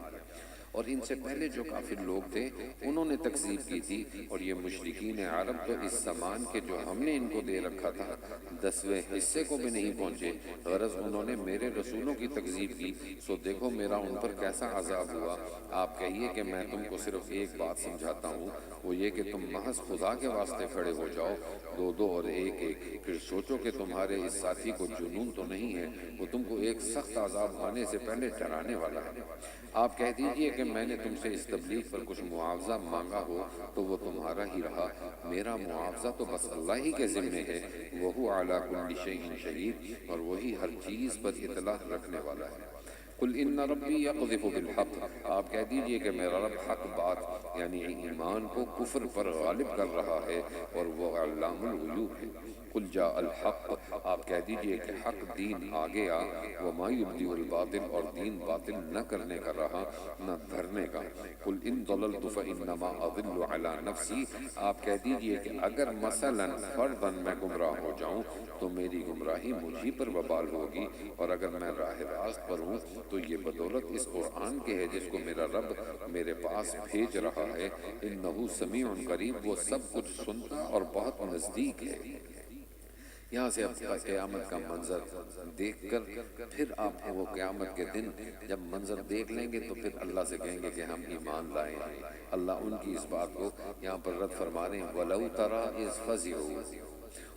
S1: اور ان سے پہلے جو کافر لوگ تھے انہوں نے تکذیب کی تھی، اور یہ مشرکین عرب تو اس سامان کے جو ہم نے ان کو دے رکھا تھا 10ویں حصے کو بھی نہیں پہنچے، غرض انہوں نے میرے رسولوں کی تکذیب کی، سو دیکھو میرا ان پر کیسا عذاب ہوا۔ آپ کہیے کہ میں تم کو صرف ایک بات سمجھاتا ہوں، وہ یہ کہ تم محض خدا کے واسطے کھڑے ہو جاؤ، دو دو اور ایک ایک، پھر سوچو کہ تمہارے اس ساتھی کو جنون تو نہیں ہے، وہ تم کو ایک سخت عذاب آنے سے پہلے ڈرانے والا ہے۔ آپ کہہ دیجئے کہ میں نے تم سے اس تبلیغ پر کچھ معاوضہ مانگا ہو تو وہ تمہارا ہی رہا، میرا معاوضہ تو بس اللہ ہی کے ذمے ہے، وَهُوَ عَلَى كُلِّ شَيْءٍ شَهِيدٌ، اور وہی ہر چیز پر اطلاع رکھنے والا ہے۔ قل ان ربی یقذف بالحق، آپ کہہ دیجئے کہ میرا رب حق بات یعنی ایمان کو کفر پر غالب کر رہا ہے اور وہ علام الغیوب ہے۔ قل جاء الحق، آپ کہہ دیجئے کہ حق دین آ گیا، وما یبدئ الباطل، اور دین باطل نہ کرنے کا رہا نہ دھرنے کا۔ قل ان ضللت فانما اضل علی نفسی، آپ کہہ دیجئے کہ اگر مثلا فرضاً میں گمراہ ہو جاؤں تو میری گمراہی مجھی پر وبال ہوگی، اور اگر میں راہ راست پر ہوں تو یہ بدولت اس قرآن کے ہے جس کو میرا رب میرے پاس بھیج رہا ہے۔ انہو سمیع قریب، وہ سب کچھ سنتا اور بہت نزدیک ہے۔ یہاں سے اب قیامت کا منظر دیکھ کر پھر آپ وہ قیامت کے دن جب منظر دیکھ لیں گے تو پھر اللہ سے کہیں گے کہ ہم ایمان لائے ہیں۔ اللہ ان کی اس بات کو یہاں پر رد فرما رہے ہیں وَلَوْ تَرَىٰ إِذْ فَزِعُوا،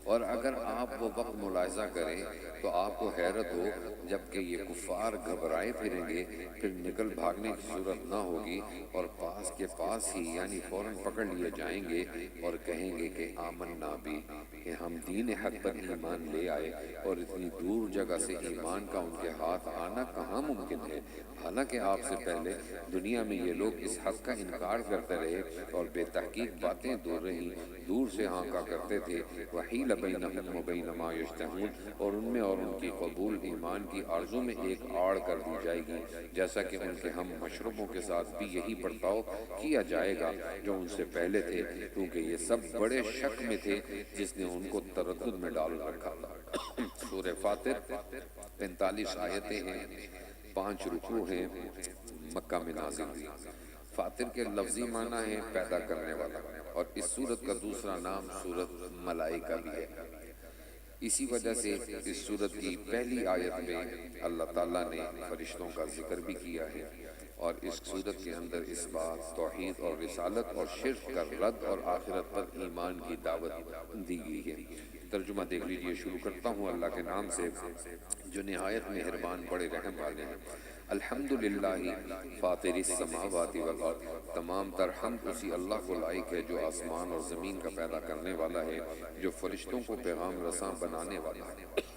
S1: اور اگر آپ وہ وقت ملاحظہ کریں تو آپ کو حیرت ہو جبکہ یہ کفار گھبرائے پھریں گے، پھر نکل بھاگنے کی صورت نہ ہوگی، اور پاس کے پاس ہی یعنی فوراً پکڑ لیے جائیں گے اور کہیں گے کہ آمنا بھی، کہ ہم دین حق پر ایمان لے آئے، اور اتنی دور جگہ سے ایمان کا ان کے ہاتھ آنا کہاں ممکن ہے، حالانکہ آپ سے پہلے دنیا میں یہ لوگ اس حق کا انکار کرتے رہے اور بے تحقیق باتیں دور سے ہانکا کرتے تھے۔ وحیل بینہم وبین ما یشتہون، اور ان میں اور ان کی قبول ایمان کی آرزو میں ایک آڑ کر دی جائے گی، جیسا کہ ان کے ہم مشربوں کے ساتھ بھی یہی برتاؤ کیا جائے گا جو ان سے پہلے تھے، کیونکہ یہ سب بڑے شک میں تھے جس نے ان کو تردد میں ڈال رکھا تھا۔ سورہ فاطر 45 آیتیں ہیں، 5 رکوع ہیں، مکہ میں نازل ہوئی۔ فاطر کے لفظی معنی ہے پیدا کرنے والا، اور اس سورت کا دوسرا نام سورت ملائکہ بھی ہے۔ اسی وجہ سے اس سورت کی پہلی آیت میں اللہ تعالیٰ نے فرشتوں کا ذکر بھی کیا ہے، اور اس سورت کے اندر اس بات توحید اور رسالت اور شرک کا رد اور آخرت پر ایمان کی دعوت دی گئی ہے۔ ترجمہ دیکھ لیجئے، شروع کرتا ہوں اللہ کے نام سے جو نہایت مہربان بڑے رحم والے ہیں۔ الحمدللہ فاطر السماوات والارض، تمام تر حمد اسی اللہ کو لائق ہے جو آسمان اور زمین کا پیدا کرنے والا ہے، جو فرشتوں کو پیغام رساں بنانے والا ہے،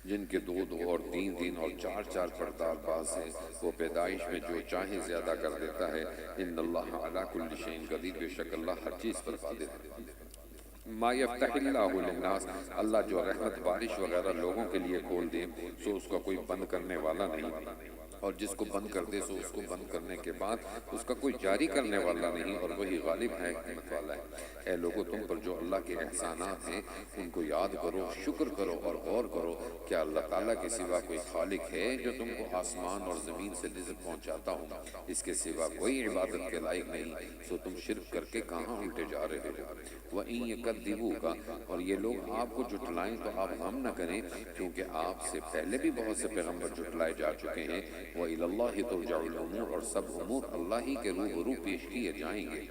S1: جن کے 2 اور 3 اور 4 پردار باز ہیں، وہ پیدائش میں جو چاہیں زیادہ کر دیتا ہے۔ ان اللہ علی کل شیء قدیر، بے شک اللہ ہر چیز پر قادر ہے۔ ما یفتح اللہ للناس، اللہ جو رحمت بارش وغیرہ لوگوں کے لیے کھول دے سو اس کا کوئی بند کرنے والا نہیں۔ اور جس کو بند کر دے سو اس کو بند کرنے کے بعد اس کا کوئی جاری کرنے والا نہیں، اور وہی غالب ہے، حکمت والا ہے۔ اے لوگو تم پر جو اللہ کے احسانات ہیں ان کو یاد کرو، شکر کرو اور غور کرو، کیا اللہ تعالیٰ کے سوا کوئی خالق ہے جو تم کو آسمان اور زمین سے رزق پہنچاتا ہوں؟ اس کے سوا کوئی عبادت کے لائق نہیں، سو تم شرک کر کے کہاں الٹے جا رہے ہو؟ وَإِن يَكَذِّبُوكَ، اور یہ لوگ آپ کو جھٹلائیں تو آپ غم نہ کریں، کیونکہ آپ سے پہلے بھی بہت سے پیغمبر جھٹلائے جا چکے ہیں۔ وَإِلَى اللَّهِ تُرْجَعُ الْأُمُورُ، اور سب امور اللہ ہی کے روبرو پیش کیے جائیں گے۔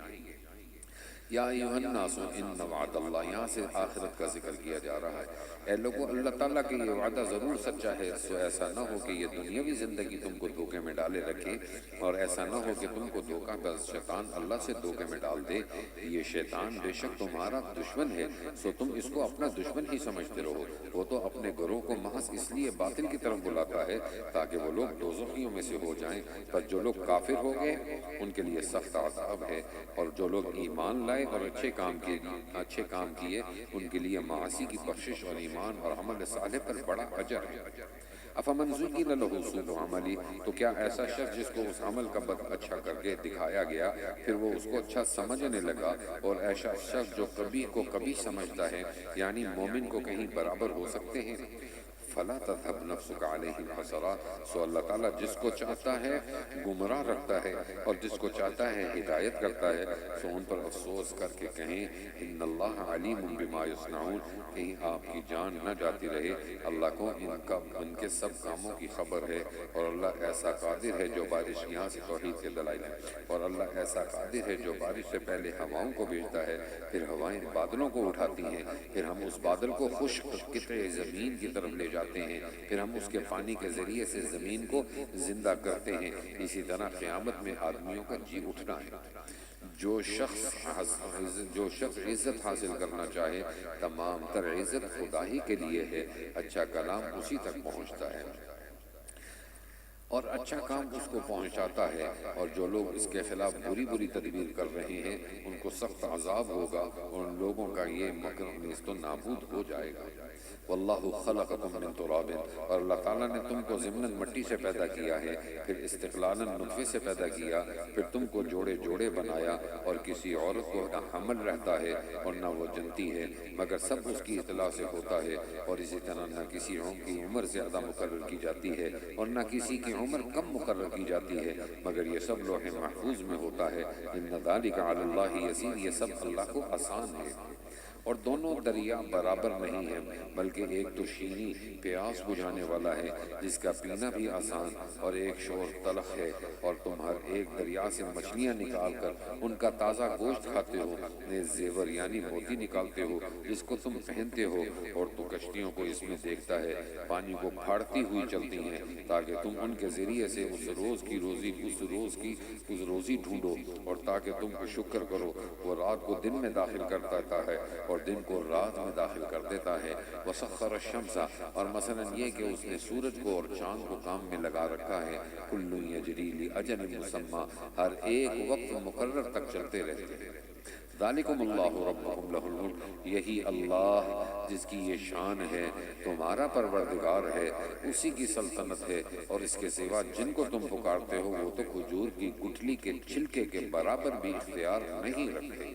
S1: یا ایھا الناس ان وعد اللہ، یہاں سے آخرت کا ذکر کیا جا رہا ہے۔ اے لوگو اللہ تعالیٰ کے یہ وعدہ ضرور سچا ہے، سو ایسا نہ ہو کہ یہ دنیاوی زندگی تم کو دھوکے میں ڈالے رکھے، اور ایسا نہ ہو کہ تم کو دھوکہ باز شیطان اللہ سے دھوکے میں ڈال دے۔ یہ شیطان بے شک تمہارا دشمن ہے، سو تم اس کو اپنا دشمن ہی سمجھتے رہو۔ وہ تو اپنے گروہ کو محض اس لیے باطل کی طرف بلاتا ہے تاکہ وہ لوگ دوزخیوں میں سے ہو جائیں، پر جو لوگ کافر ہو گئے ان کے لیے سخت عذاب ہے، اور جو لوگ ایمان لائے اور اچھے کام کیے ان کے لیے معاصی کی بخشش اور ایمان اور عمل صالح پر بڑا اجر ہے۔ افمن زُيِّنَ لَهُ سُوءُ عَمَلِهِ، تو کیا ایسا شخص جس کو اس عمل کا بد اچھا کر کے دکھایا گیا پھر وہ اس کو اچھا سمجھنے لگا، اور ایسا شخص جو کبھی کو کبھی سمجھتا ہے، یعنی مومن کو کہیں برابر ہو سکتے ہیں۔ فلا تذهب نفسك عليهم حسرات، سو اللہ تعالیٰ جس کو چاہتا ہے گمراہ رکھتا ہے اور جس کو چاہتا ہے ہدایت کرتا ہے، سو ان پر افسوس کر کے کہیں ان اللہ علیم بما یصنعون، کہیں آپ کی جان نہ جاتی رہے، اللہ کو ان کے سب کاموں کی خبر ہے، اور اللہ ایسا قادر ہے جو بارش، یہاں سے توحید کے دلائل ہیں، اور اللہ ایسا قادر ہے جو بارش سے پہلے ہواؤں کو بھیجتا ہے، پھر ہوائیں بادلوں کو اٹھاتی ہیں، پھر ہم اس بادل کو خشک قطعے زمین کی طرف لے جاتے ہیں، پھر ہم اس کے پانی کے ذریعے سے زمین کو زندہ کرتے ہیں۔ اسی طرح قیامت میں آدمیوں کا جی اٹھنا ہے۔ جو شخص عزت حاصل کرنا چاہے، تمام تر عزت خدا ہی کے لیے ہے، اچھا کلام اسی تک پہنچتا ہے اور اچھا کام اس کو پہنچاتا ہے، اور جو لوگ اس کے خلاف بری تدبیر کر رہے ہیں ان کو سخت عذاب ہوگا، اور ان لوگوں کا یہ مکر نیز تو نابود ہو جائے گا۔ واللہ خلقکم من تراب، اور اللہ تعالیٰ نے تم کو ضمناً مٹی سے پیدا کیا ہے، پھر استقلالاً نطفے سے پیدا کیا، پھر تم کو جوڑے جوڑے بنایا، اور کسی عورت کو نہ حمل رہتا ہے اور نہ وہ جنتی ہے، مگر سب اس کی اطلاع سے ہوتا ہے، اور اسی طرح نہ کسی کی عمر زیادہ مقرر کی جاتی ہے اور نہ کسی کی عمر کم مقرر کی جاتی ہے، مگر یہ سب لوح محفوظ میں ہوتا ہے۔ ان ذالک علی اللہ یسیر، یہ سب اللہ کو آسان ہے۔ اور دونوں دریا برابر نہیں ہیں، بلکہ ایک تو شیریں پیاس بجھانے والا ہے جس کا پینا بھی آسان، اور ایک شور تلخ ہے، اور تم ہر ایک دریا سے مچھلیاں نکال کر ان کا تازہ گوشت کھاتے ہو، نیز زیور یعنی موتی نکالتے ہو جس کو تم پہنتے ہو، اور تو کشتیوں کو اس میں دیکھتا ہے پانی کو پھاڑتی ہوئی چلتی ہیں تاکہ تم ان کے ذریعے سے اس روز کی روزی ڈھونڈو، اور تاکہ تم کو شکر کرو۔ وہ رات کو دن میں داخل کرتا ہے اور دن کو رات میں داخل کر دیتا ہے۔ وسخر الشمس، اور مثلا یہ کہ اس نے سورج کو اور چاند کو کام میں لگا رکھا ہے، کل یجری لاجل مسمى، ہر ایک وقت مقرر تک چلتے رہتے ہیں۔ ذالکم اللہ ربکم لہ الملک، یہی اللہ جس کی یہ شان ہے تمہارا پروردگار ہے، اسی کی سلطنت ہے، اور اس کے سوا جن کو تم پکارتے ہو وہ تو کھجور کی گٹھلی کے چھلکے کے برابر بھی اختیار نہیں رکھتے۔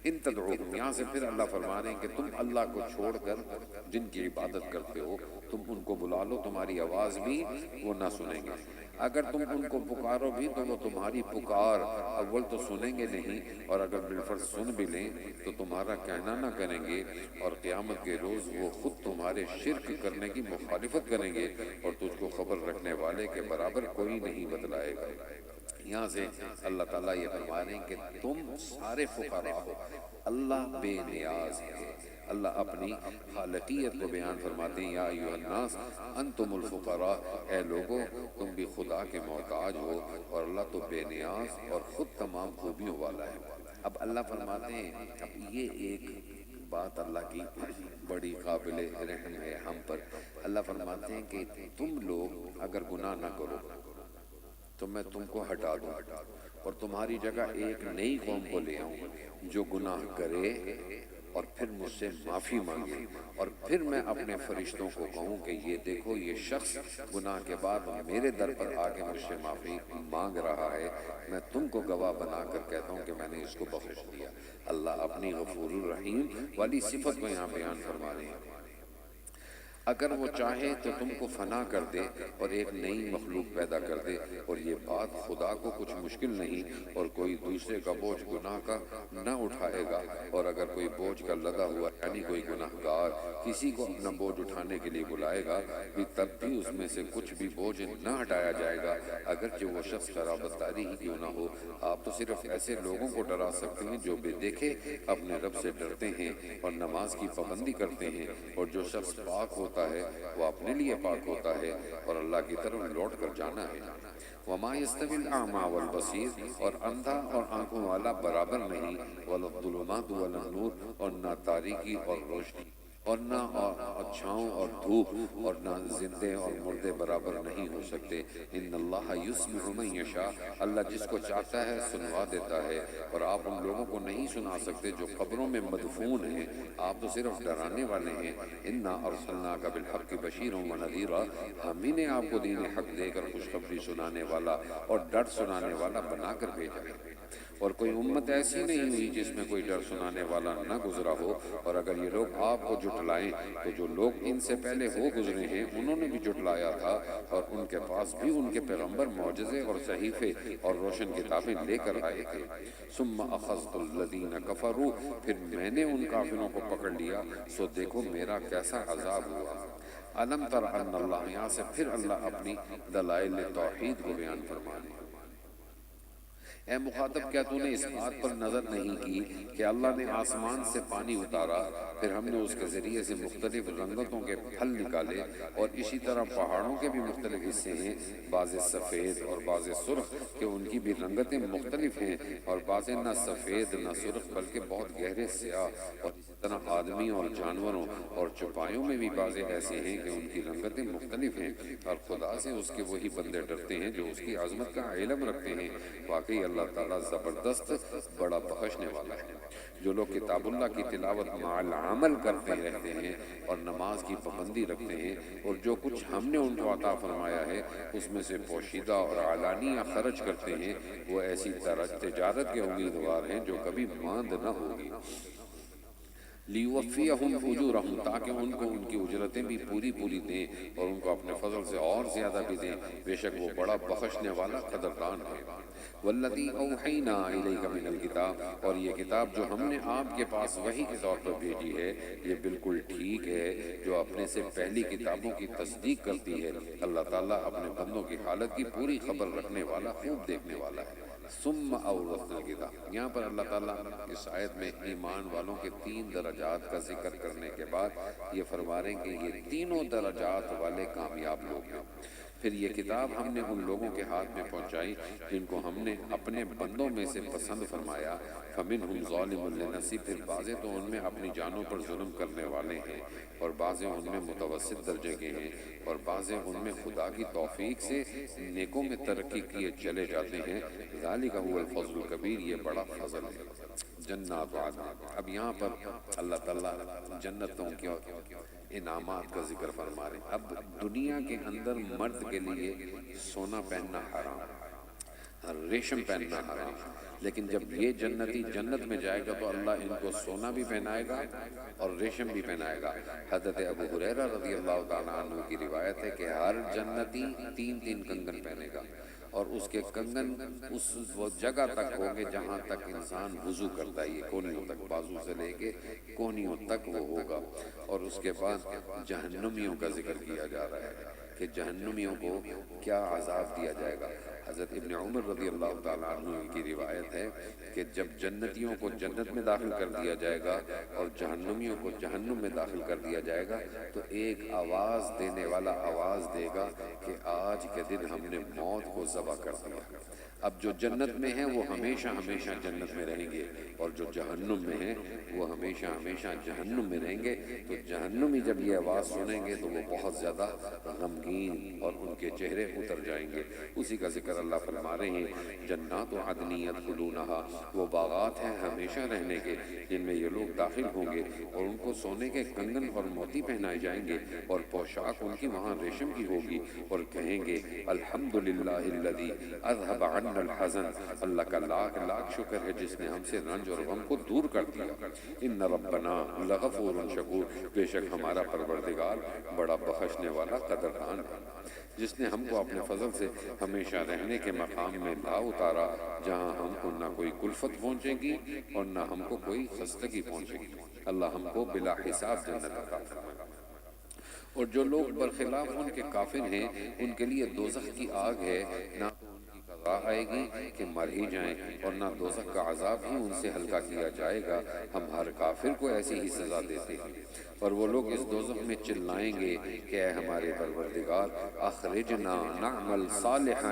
S1: ان تدعوہم، یہاں سے پھر اللہ فرما رہے ہیں کہ تم اللہ کو چھوڑ کر جن کی عبادت کرتے ہو تم ان کو بلا لو، تمہاری آواز بھی وہ نہ سنیں گے۔ اگر تم ان کو پکارو بھی تو وہ تمہاری پکار اول تو سنیں گے نہیں، اور اگر بالفرض سن بھی لیں تو تمہارا کہنا نہ کریں گے، اور قیامت کے روز وہ خود تمہارے شرک کرنے کی مخالفت کریں گے، اور تجھ کو خبر رکھنے والے کے برابر کوئی نہیں بتلائے گا۔ یہاں سے اللہ تعالیٰ یہ فرما رہے ہیں کہ تم سارے فقراء ہو، اللہ بے نیاز ہے۔ اللہ اپنی خالقیت کو بیان فرماتے ہیں، یا ایھا الناس انتم الفقراء، اے لوگو تم بھی خدا کے محتاج ہو، اور اللہ تو بے نیاز اور خود تمام خوبیوں والا ہے۔ اب اللہ فرماتے ہیں، اب یہ ایک بات اللہ کی بڑی قابل رحم ہے ہم پر۔ اللہ فرماتے ہیں کہ تم لوگ اگر گناہ نہ کرو تو میں تم کو ہٹا دوں اور تمہاری جگہ ایک نئی قوم کو لے آؤں جو گناہ کرے اور پھر مجھ سے معافی مانگے، اور پھر میں اپنے فرشتوں کو کہوں کہ یہ دیکھو یہ شخص گناہ کے بعد میرے در پر آ کے مجھ سے معافی مانگ رہا ہے، میں تم کو گواہ بنا کر کہتا ہوں کہ میں نے اس کو بخش دیا۔ اللہ اپنی غفور الرحیم والی صفت کو یہاں بیان فرما رہے ہیں۔ اگر وہ چاہے تو تم کو فنا کر دے اور ایک نئی مخلوق پیدا کر دے، اور یہ بات خدا کو کچھ مشکل نہیں، اور کوئی دوسرے کا بوجھ گناہ کا نہ اٹھائے گا، اور اگر کوئی بوجھ کا لدا ہوا یعنی کوئی گناہ گار کسی کو اپنا بوجھ اٹھانے کے لیے بلائے گا بھی، تب بھی اس میں سے کچھ بھی بوجھ نہ ہٹایا جائے گا، اگرچہ وہ شخص شرابت داری ہی کیوں نہ ہو۔ آپ تو صرف ایسے لوگوں کو ڈرا سکتے ہیں جو بے دیکھے اپنے رب سے ڈرتے ہیں اور نماز کی پابندی کرتے ہیں، اور جو شخص پاک ہوتا ہے وہ اپنے لیے پاک ہوتا ہے اور اللہ کی طرف لوٹ کر جانا ہے۔ وَمَا يَسْتَوِي الْأَعْمَى وَالْبَصِيرُ، اور اندھا اور آنکھوں والا برابر نہیں، وَلَا الظُّلُمَاتُ وَلَا النُّورُ، اور نہ تاریکی اور روشنی، اور نہ چھاؤں اور دھوپ، اور نہ زندے اور مردے برابر نہیں ہو سکتے۔ ان اللہ یسمع من یشاء، اللہ جس کو چاہتا ہے سنوا دیتا ہے، اور آپ ان لوگوں کو نہیں سنا سکتے جو قبروں میں مدفون ہیں، آپ تو صرف ڈرانے والے ہیں۔ انا ارسلناک بالحق بشیرا ونذیرا، ہم ہی نے آپ کو دین حق دے کر خوشخبری سنانے والا اور ڈر سنانے والا بنا کر بھیجا ہے، اور کوئی امت ایسی نہیں ہوئی جس میں کوئی ڈر سنانے والا نہ گزرا ہو۔ اور اگر یہ لوگ آپ کو جھٹلائیں تو جو لوگ ان سے پہلے ہو گزرے ہیں انہوں نے بھی جھٹلایا تھا، اور ان کے پاس بھی ان کے پیغمبر معجزے اور صحیفے اور روشن کتابیں لے کر آئے تھے۔ ثم اخذت الذین کفروا، پھر میں نے ان کافروں کو پکڑ لیا، سو دیکھو میرا کیسا عذاب ہوا۔ الم تر ان اللہ، یہاں سے پھر اللہ اپنی دلائل توحید کو بیان فرمانے۔ اے مخاطب، کیا تو نے اس بات پر نظر نہیں کی کہ اللہ نے آسمان سے پانی اتارا، پھر ہم نے اس کے ذریعے سے مختلف رنگتوں کے پھل نکالے، اور اسی طرح پہاڑوں کے بھی مختلف حصے ہیں، بعض سفید اور بعض سرخ، کہ ان کی بھی رنگتیں مختلف ہیں، اور بعض نہ سفید نہ سرخ بلکہ بہت گہرے سیاہ، اور اسی طرح آدمیوں اور جانوروں اور چوپایوں میں بھی بعض ایسے ہیں کہ ان کی رنگتیں مختلف ہیں، اور خدا سے اس کے وہی بندے ڈرتے ہیں جو اس کی عظمت کا علم رکھتے ہیں۔ واقعی اللہ تعالیٰ زبردست بڑا بخشنے والا ہے۔ جو لوگ کتاب اللہ کی تلاوت مع العمل کرتے رہتے ہیں اور نماز کی پابندی رکھتے ہیں، اور جو کچھ ہم نے ان کو عطا فرمایا ہے اس میں سے پوشیدہ اور علانیہ خرچ کرتے ہیں، وہ ایسی تجارت کے امیدوار ہیں جو کبھی ماند نہ ہوگی۔ لیوفیہم اجورہم، تاکہ ان کو ان کی اجرتیں بھی پوری پوری دیں اور ان کو اپنے فضل سے اور زیادہ بھی دیں، بے شک وہ بڑا بخشنے والا قدردان ہے۔ والذی اوحینا الیک من الکتاب، اور یہ کتاب جو ہم نے آپ کے پاس وحی کے طور پر بھیجی ہے یہ بالکل ٹھیک ہے جو اپنے سے پہلی کتابوں کی تصدیق کرتی ہے۔ اللہ تعالیٰ اپنے بندوں کی حالت کی پوری خبر رکھنے والا، خوب دیکھنے والا ہے۔ ثم اورثنا الکتاب، یہاں پر اللہ تعالیٰ اس آیت میں ایمان والوں کے 3 درجات کا ذکر کرنے کے بعد یہ فرما رہے ہیں کہ یہ تینوں درجات والے کامیاب لوگ ہیں۔ پھر یہ کتاب ہم نے ان لوگوں کے ہاتھ میں پہنچائی جن کو ہم نے اپنے بندوں میں سے پسند فرمایا۔ فَمِنْهُمْ ظَالِمٌ لِنَفْسِهِ، پھر بعضے تو ان میں اپنی جانوں پر ظلم کرنے والے ہیں، اور بعضے ان میں متوسط درجے کے ہیں، اور بعضے ان میں خدا کی توفیق سے نیکوں میں ترقی کیے چلے جاتے ہیں۔ ذَلِكَ هُوَ الْفَضْلُ الْكَبِيرُ، یہ بڑا فضل ہے۔ جنات عدن، اب یہاں پر اللہ تعالیٰ جنتوں کے انعامات کا ذکر فرما رہے ہیں۔ اب دنیا کے اندر مرد کے لیے سونا پہننا حرام، ریشم پہننا حرام، لیکن جب یہ جنتی جنت میں جائے گا تو اللہ ان کو سونا بھی پہنائے گا اور ریشم بھی پہنائے گا۔ حضرت ابو ہریرہ رضی اللہ تعالیٰ عنہ کی روایت ہے کہ ہر جنتی 3 کنگن پہنے گا، اور اس کے کنگن اس وہ جگہ تک ہوں گے جہاں تک انسان وضو کرتا ہے، یہ کونیوں تک، بازو سے لے کے کونیوں تک وہ ہوگا۔ اور اس کے بعد جہنمیوں کا ذکر کیا جا رہا ہے کہ جہنمیوں کو کیا عذاب دیا جائے گا۔ حضرت ابن عمر رضی اللہ تعالیٰ عنہ کی روایت ہے کہ جب جنتیوں کو جنت میں داخل کر دیا جائے گا اور جہنمیوں کو جہنم میں داخل کر دیا جائے گا، تو ایک آواز دینے والا آواز دے گا کہ آج کے دن ہم نے موت کو ذبح کر دیا۔ اب جو جنت میں ہیں وہ ہمیشہ ہمیشہ جنت میں رہیں گے، اور جو جہنم میں ہیں وہ ہمیشہ ہمیشہ جہنم میں رہیں گے۔ تو جہنمی جب یہ آواز سنیں گے تو وہ بہت زیادہ غمگین اور ان کے چہرے اتر جائیں گے۔ اسی کا ذکر
S2: اللہ فرما رہے ہیں جنات عدن یدخلونہا، وہ باغات ہیں ہمیشہ رہنے کے جن میں یہ لوگ داخل ہوں گے، اور ان کو سونے کے کنگن اور موتی پہنائے جائیں گے، اور پوشاک ان کی وہاں ریشم کی ہوگی، اور کہیں گے الحمدللہ الذی اذهب عنا الحزن، اللہ کا لاکھ لاکھ شکر ہے جس نے ہم سے رنج اور غم کو دور کر دیا۔ ان ربنا لغفور شکور، بے شک ہمارا پروردگار بڑا بخشنے والا قدردان ہے، جس نے ہم کو اپنے فضل سے ہمیشہ رہنے کے مقام میں لا اتارا جہاں ہم کو نہ کوئی کلفت پہنچے گی اور نہ ہم کو کوئی خستگی پہنچے گی۔ اللہ ہم کو بلا حساب جنت عطا فرمائے۔ اور جو لوگ برخلاف ان کے کافر ہیں ان کے لیے دوزخ کی آگ ہے، نہ تو ان کی قضا آئے گی کہ مر ہی جائیں، اور نہ دوزخ کا عذاب ہی ان سے ہلکا کیا جائے گا، ہم ہر کافر کو ایسی ہی سزا دیتے ہیں۔ اور وہ لوگ اس دوزخ میں چلائیں گے کہ اے ہمارے پروردگار اخرجنا نعمل صالحا،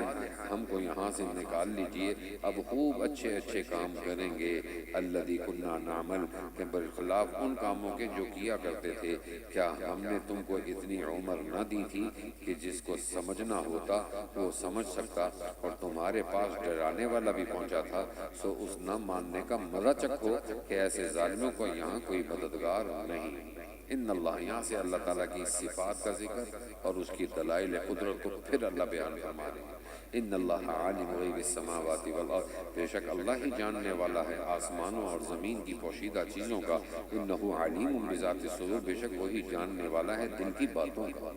S2: ہم کو یہاں سے نکال لیجئے، اب خوب اچھے اچھے کام کریں گے، الذی کنا نعمل، کہ برخلاف ان کاموں کے جو کیا کرتے تھے۔ کیا ہم نے تم کو اتنی عمر نہ دی تھی کہ جس کو سمجھنا ہوتا وہ سمجھ سکتا، اور تمہارے پاس ڈرانے والا بھی پہنچا تھا، سو اس نہ ماننے کا مزہ چکھو کہ ایسے ظالموں کو یہاں کوئی مددگار نہیں۔ ان اللہ، یہاں سے اللہ تعالیٰ کی صفات کا ذکر اور اس کی دلائل قدرت کو پھر اللہ بیان فرما رہے ہیں۔ ان اللہ عالم غیب السماوات والارض، بے شک اللہ ہی جاننے والا ہے آسمانوں اور زمین کی پوشیدہ چیزوں کا، انہ علیم بذات الصدور، بے شک وہی جاننے والا ہے دل کی باتوں کا۔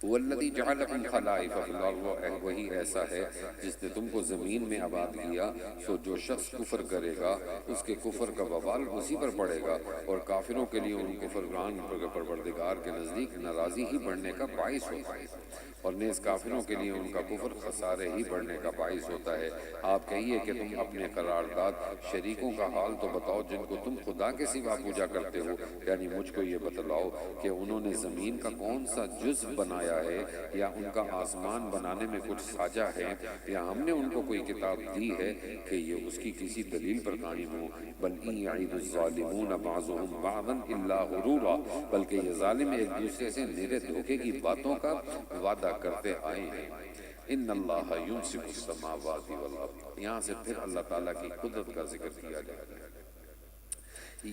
S2: والذی جعلکم خلائف فی الارض، وہی ایسا ہے جس نے تم کو زمین میں آباد کیا، سو جو شخص کفر کرے گا اس کے کفر کا وبال اسی پر پڑے گا، اور کافروں کے لیے ان کفرگان پروردگار کے نزدیک ناراضی ہی بڑھنے کا باعث ہوتا ہے، اور نیز کافروں کے لیے ان کا کفر خسارے ہی بڑھنے کا باعث ہوتا ہے۔ آپ کہیے کہ تم اپنے قرارداد شریکوں کا حال تو بتاؤ جن کو تم خدا کے سوا پوجا کرتے ہو، یعنی مجھ کو یہ بتلاؤ کہ انہوں نے زمین کا کون سا جزء بنایا ہے، یا ان کا آسمان بنانے میں کچھ ساجا ہے، یا ہم نے ان کو کوئی کتاب دی ہے کہ یہ اس کی کسی دلیل پر قائم ہو۔ بل ان یعد الظالمون بعضهم بعضا الا غرورا، بلکہ یہ ظالم ایک دوسرے سے نرے دھوکے کی باتوں کا وعدہ کرتے آئے ہیں۔ ان اللہ یمسک السماوات والارض، یہاں سے پھر اللہ تعالیٰ کی قدرت کا ذکر کیا جاتا ہے۔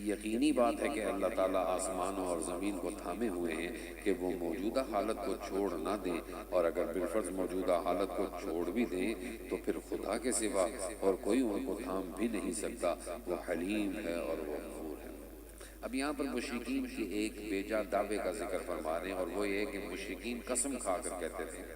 S2: یقینی بات ہے کہ اللہ تعالیٰ آسمانوں اور زمین کو تھامے ہوئے ہیں کہ وہ موجودہ حالت کو چھوڑ نہ دیں، اور اگر بالفرض موجودہ حالت کو چھوڑ بھی دیں تو پھر خدا کے سوا اور کوئی ان کو تھام بھی نہیں سکتا، وہ حلیم ہے اور وہ غفور ہے۔ اب یہاں پر مشرکین کی ایک بیجا دعوے کا ذکر فرما رہے ہیں، اور وہ یہ کہ مشرکین قسم کھا کر کہتے تھے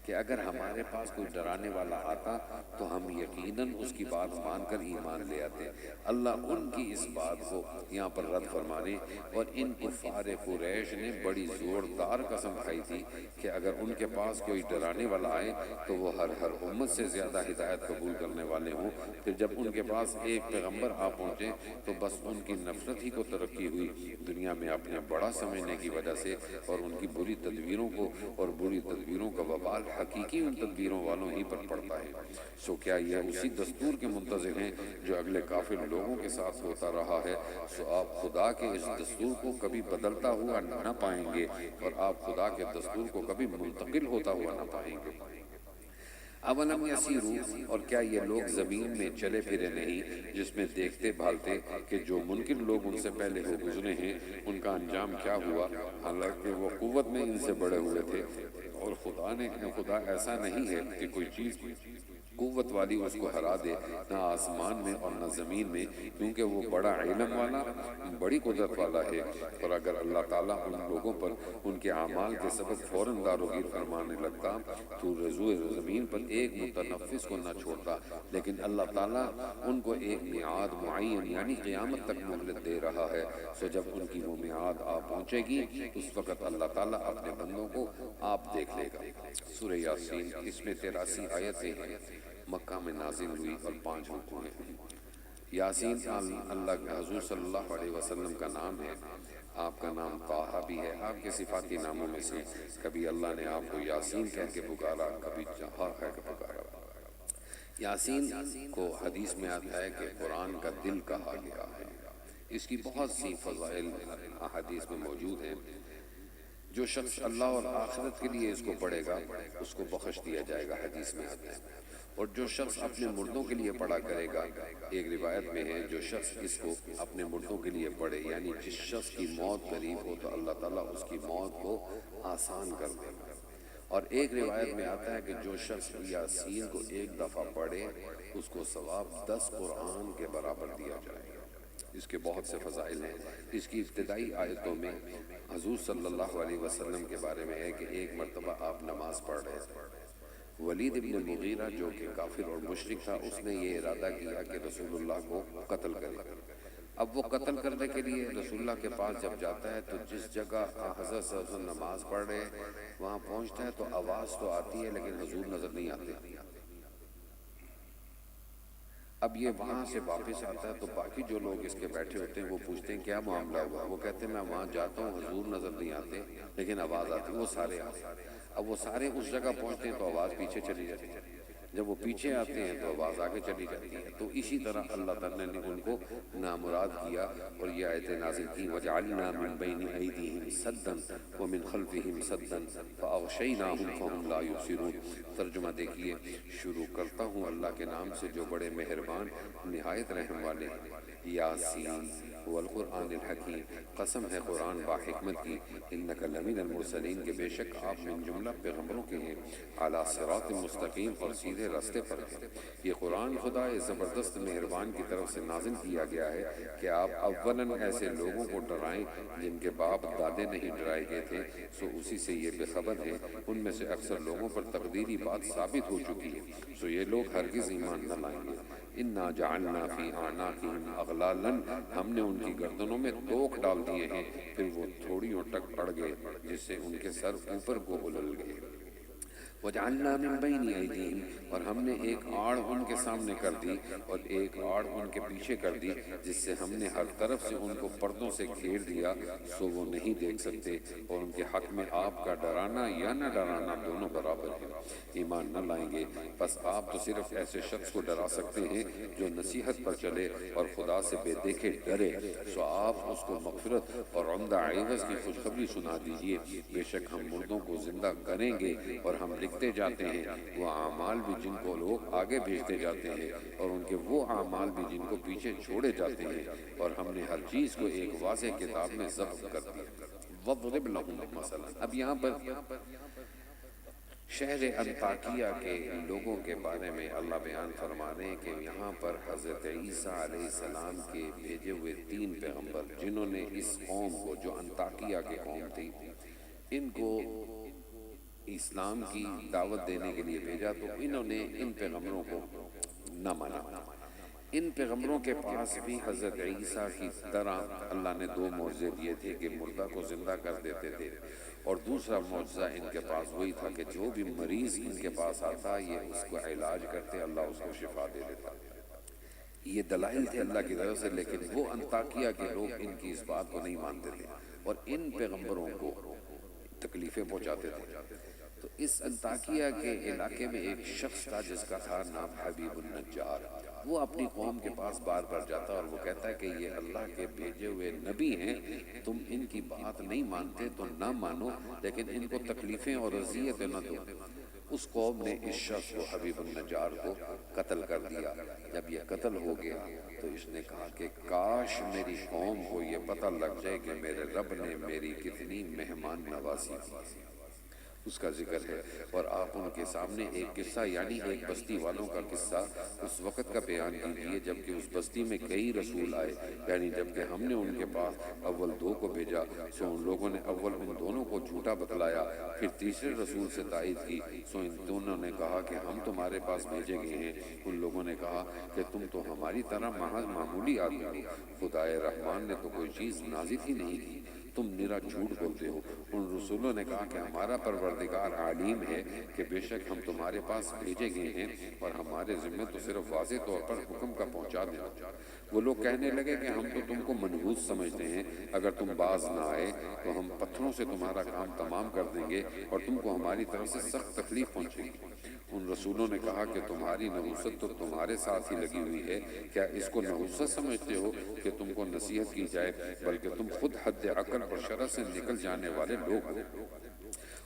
S2: کہ اگر ہمارے پاس کوئی ڈرانے والا آتا تو ہم یقیناً اس کی بات مان کر ایمان لے آتے۔ اللہ ان کی اس بات کو یہاں پر رد فرمانے، اور ان کفار قریش نے بڑی زوردار قسم کھائی تھی کہ اگر ان کے پاس کوئی ڈرانے والا آئے تو وہ ہر امت سے زیادہ ہدایت قبول کرنے والے ہوں، پھر جب ان کے پاس ایک پیغمبر آ پہنچے تو بس ان کی نفرت ہی کو ترقی ہوئی دنیا میں اپنے بڑا سمجھنے کی وجہ سے، اور ان کی بری تدبیروں کو، اور بری تدبیروں کا وبال حقیقی ان تدبیروں والوں ہی پر پڑتا ہے۔ سو کیا یہ اسی دستور کے منتظر ہیں جو اگلے کافر لوگوں کے ساتھ ہوتا رہا ہے؟ سو آپ خدا کے اس دستور کو کبھی بدلتا ہوا نہ پائیں گے، اور آپ خدا کے دستور کو کبھی منتقل ہوتا ہوا نہ پائیں گے۔ اولم یسیرو، اور کیا یہ لوگ زمین میں چلے پھرے نہیں جس میں دیکھتے بھالتے کہ جو منکر لوگ ان سے پہلے ہو گزرے ہیں ان کا انجام کیا ہوا، حالانکہ وہ قوت میں ان سے بڑے ہوئے تھے، اور خدا ایسا نہیں ہے کہ کوئی چیز قوت والی اس کو ہرا دے، نہ آسمان میں اور نہ زمین میں، کیونکہ وہ بڑا علم والا، بڑی قدرت والا ہے۔ اور اگر اللہ تعالیٰ ان لوگوں پر ان کے اعمال کے سبب فوراً داروگیر فرمانے لگتا تو رضوع زمین پر ایک متنفس کو نہ چھوڑتا، لیکن اللہ تعالیٰ ان کو ایک میعاد معین یعنی قیامت تک مہلت دے رہا ہے، سو جب ان کی وہ میعاد آ پہنچے گی اس وقت اللہ تعالیٰ اپنے بندوں کو آپ دیکھ لے گا۔ سورہ یاسین، اس میں 83 آیتیں ہیں، مکہ میں نازل ہوئی اور 5 رکوع ہیں۔ یاسین اللہ حضور صلی اللہ علیہ وسلم کا نام ہے، آپ کا نام طٰہٰ بھی ہے، آپ کے صفاتی ناموں میں سے کبھی اللہ نے آپ کو یاسین کہہ کے پکارا، کبھی طٰہٰ کہہ کے پکارا۔ یاسین کو حدیث میں آتا ہے کہ قرآن کا دل کہا گیا ہے۔ اس کی بہت سی فضائل احادیث میں موجود ہیں۔ جو شخص اللہ اور آخرت کے لیے اس کو پڑھے گا اس کو بخش دیا جائے گا، حدیث میں آتا ہے۔ اور جو شخص اپنے مردوں کے لیے پڑھا کرے گا، ایک روایت میں ہے جو شخص اس کو اپنے مردوں کے لیے پڑھے، یعنی جس شخص کی موت قریب ہو تو اللہ تعالیٰ اس کی موت کو آسان کر دے گا۔ اور ایک روایت میں آتا ہے کہ جو شخص یاسین کو ایک دفعہ پڑھے اس کو ثواب 10 قرآن کے برابر دیا جائے گا۔ اس کے بہت سے فضائل ہیں۔ اس کی ابتدائی آیتوں میں حضور صلی اللہ علیہ وسلم کے بارے میں ہے کہ ایک مرتبہ آپ نماز پڑھ رہے تھے، ولید ابن مغیرہ جو کہ کافر اور مشرک تھا، اس نے یہ ارادہ کیا کہ رسول اللہ کو قتل کرے۔ اب وہ قتل کرنے کے لیے رسول اللہ کے پاس جب جاتا ہے تو جس جگہ حضرت صلی اللہ علیہ وسلم نماز پڑھ رہے وہاں پہنچتا ہے تو آواز تو آتی ہے لیکن حضور نظر نہیں آتے۔ اب یہ وہاں سے واپس آتا ہے تو باقی جو لوگ اس کے بیٹھے ہوتے ہیں وہ پوچھتے ہیں کیا معاملہ ہوا؟ وہ کہتے ہیں میں وہاں جاتا ہوں، حضور نظر نہیں آتے لیکن آواز آتی ہے، وہ سارے آتے ہیں۔ اب وہ سارے اس جگہ پہنچتے ہیں تو آواز پیچھے چلی جاتی ہے، جب وہ پیچھے آتے ہیں تو آواز آگے چلی جاتی ہے۔ تو اسی طرح اللہ تعالیٰ نے ان کو نامراد کیا اور یہ آیتیں نازل کی، وَجَعَلْنَا مِن بَيْنِ أَيْدِيهِمْ سَدًّا وَمِن خَلْفِهِمْ سَدًّا فَأَغْشَيْنَاهُمْ فَهُمْ لَا يُبْصِرُونَ۔ ترجمہ دیکھیے، شروع کرتا ہوں اللہ کے نام سے جو بڑے مہربان نہایت رحم والے ہیں۔ یاسین والقرآن الحکیم، قسم ہے قرآن با حکمت کی، انک لمن المرسلین، کہ بے شک آپ من جملہ پیغمبروں کے ہیں، علی صراط مستقیم، اور سیدھے راستے پر ہیں۔ یہ قرآن خدا زبردست مہربان کی طرف سے نازل کیا گیا ہے کہ آپ اولاً ایسے لوگوں کو ڈرائیں جن کے باپ دادے نہیں ڈرائے گئے تھے، سو اسی سے یہ بے خبر ہیں۔ ان میں سے اکثر لوگوں پر تقدیری بات ثابت ہو چکی ہے، سو یہ لوگ ہرگز ایمان نہ لائیں گے۔ انا جعلنا فی اعناقہم اغلالا، ہم نے ان کی گردنوں میں توق ڈال دیے ہیں، پھر وہ تھوڑیوں تک اڑ گئے جس سے ان کے سر اوپر کو اولل گئے۔ وَجَعَلْنَا مِن بَيْنِ أَيْدِيهِمْ، اور ہم نے ایک آڑ ان کے سامنے کر دی اور ایک آڑ ان کے پیچھے کر دی، جس سے ہم نے ہر طرف سے ان کو پردوں سے گھیر دیا، سو وہ نہیں دیکھ سکتے، اور ان کے حق میں آپ کا ڈرانا یا نہ ڈرانا دونوں برابر ہے۔ ایمان نہ لائیں گے، بس آپ تو صرف ایسے شخص کو ڈرا سکتے ہیں جو نصیحت پر چلے اور خدا سے بے دیکھے ڈرے، سو آپ اس کو مغفرت اور عمدہ عوض کی خوشخبری سنا دیجئے۔ بے شک ہم مردوں کو زندہ کریں گے اور ہم لکھتے جاتے ہیں وہ اعمال بھی جن کو لوگ آگے بھیجتے جاتے ہیں، اور ان کے وہ اعمال بھی جن کو پیچھے چھوڑے جاتے ہیں، اور ہم نے ہر چیز کو ایک واضح کتاب میں ضبط کر دیا۔ وَاضْرِبْ لَهُم مَثَلًا، اب یہاں پر شہر انطاکیہ کے لوگوں کے بارے میں اللہ بیان فرما رہے ہیں کہ یہاں پر حضرت عیسیٰ علیہ السلام کے بھیجے ہوئے 3 پیغمبر جنہوں نے اس قوم کو، جو انطاکیہ کی قوم تھی، ان کو اسلام کی دعوت دینے کے لیے بھیجا، تو انہوں نے ان پیغمبروں کو نہ مانا۔ ان پیغمبروں کے پاس بھی حضرت عیسیٰ کی طرح اللہ نے 2 معجزے دیے تھے کہ مردہ کو زندہ کر دیتے تھے، اور دوسرا معجزہ ان کے پاس وہی تھا کہ جو بھی مریض ان کے پاس آتا یہ اس کو علاج کرتے، اللہ اس کو شفا دے دیتا۔ یہ دلائل تھے اللہ کی طرف سے، لیکن وہ انطاکیہ کے لوگ ان کی اس بات کو نہیں مانتے تھے اور ان پیغمبروں کو تکلیفیں پہنچاتے تھے۔ تو اس انطاکیہ کے علاقے میں ایک شخص تھا جس کا تھا نام حبیب النجار۔ وہ اپنی قوم کے پاس بار بار جاتا اور وہ کہتا ہے کہ یہ اللہ کے بھیجے ہوئے نبی ہیں، تم ان کی بات نہیں مانتے تو نہ مانو، لیکن ان کو تکلیفیں اور اذیتیں نہ دو۔ اس قوم نے اس شخص کو، حبیب النجار کو، قتل کر دیا۔ جب یہ قتل ہو گیا تو اس نے کہا کہ کاش میری قوم کو یہ پتہ لگ جائے کہ میرے رب نے میری کتنی مہمان نوازی کی۔ اس کا ذکر ہے، اور آپ ان کے سامنے ایک قصہ، یعنی ایک بستی والوں کا قصہ اس وقت کا بیان کیجیے جبکہ اس بستی میں کئی رسول آئے، یعنی جبکہ ہم نے ان کے پاس اول 2 کو بھیجا، سو ان لوگوں نے اول ان دونوں کو جھوٹا بتلایا، پھر تیسرے رسول سے تائید کی، سو ان دونوں نے کہا کہ ہم تمہارے پاس بھیجے گئے ہیں۔ ان لوگوں نے کہا کہ تم تو ہماری طرح محض معمولی آدمی ہو، خدائے رحمان نے تو کوئی چیز نازل ہی نہیں کی، تم نرا جھوٹ بولتے ہو۔ ان رسولوں نے کہا کہ ہمارا پروردگار عالم ہے کہ بے شک ہم تمہارے پاس بھیجے گئے ہیں اور ہمارے ذمہ تو صرف واضح طور پر حکم کا پہنچا دینا۔ وہ لوگ کہنے لگے کہ ہم تو تم کو منحوس سمجھتے ہیں، اگر تم باز نہ آئے تو ہم پتھروں سے تمہارا کام تمام کر دیں گے اور تم کو ہماری طرف سے سخت تکلیف پہنچے گی۔ ان رسولوں نے کہا کہ تمہاری نحوست تو تمہارے ساتھ ہی لگی ہوئی ہے، کیا اس کو نحوست سمجھتے ہو کہ تم کو نصیحت کی جائے، بلکہ تم خود حد عقل حق اور شرع سے نکل جانے والے لوگ ہو۔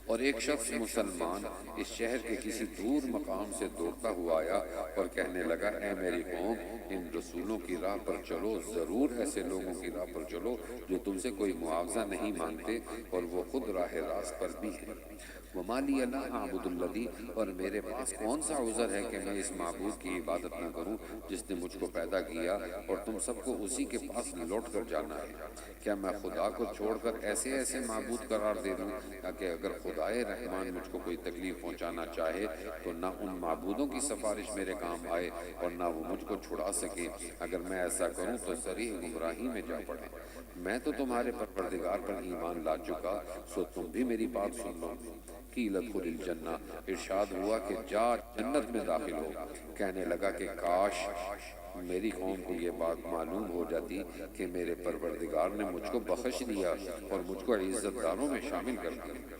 S2: اور ایک شخص مسلمان اس شہر کے کسی دور مقام سے دوڑتا ہوا آیا اور کہنے لگا، اے میری قوم، ان رسولوں کی راہ پر چلو، ضرور ایسے لوگوں کی راہ پر چلو جو تم سے کوئی معاوضہ نہیں مانگتے اور وہ خود راہ راست پر بھی ہیں۔ وَمَا لِيَ لَا أَعْبُدُ الَّذِي، اور میرے پاس کون سا عذر ہے کہ میں اس معبود کی عبادت نہ کروں جس نے مجھ کو پیدا کیا اور تم سب کو اسی کے پاس لوٹ کر جانا ہے۔ کیا میں خدا کو چھوڑ کر ایسے ایسے معبود قرار دے دوں تاکہ اگر خدائے رحمان مجھ کو کوئی تکلیف پہنچانا چاہے تو نہ ان معبودوں کی سفارش میرے کام آئے اور نہ وہ مجھ کو چھڑا سکے؟ اگر میں ایسا کروں تو صریح گمراہی میں جا پڑے۔ میں تو تمہارے پروردگار پر ایمان لا چکا، سو تم بھی میری بات سن لو۔ قیل ادخل الجنہ، ارشاد ہوا کہ جا جنت میں داخل ہو۔ کہنے لگا کہ کاش میری قوم کو یہ بات معلوم ہو جاتی کہ میرے پروردگار نے مجھ کو بخش دیا اور مجھ کو عزت داروں میں شامل کر دیا۔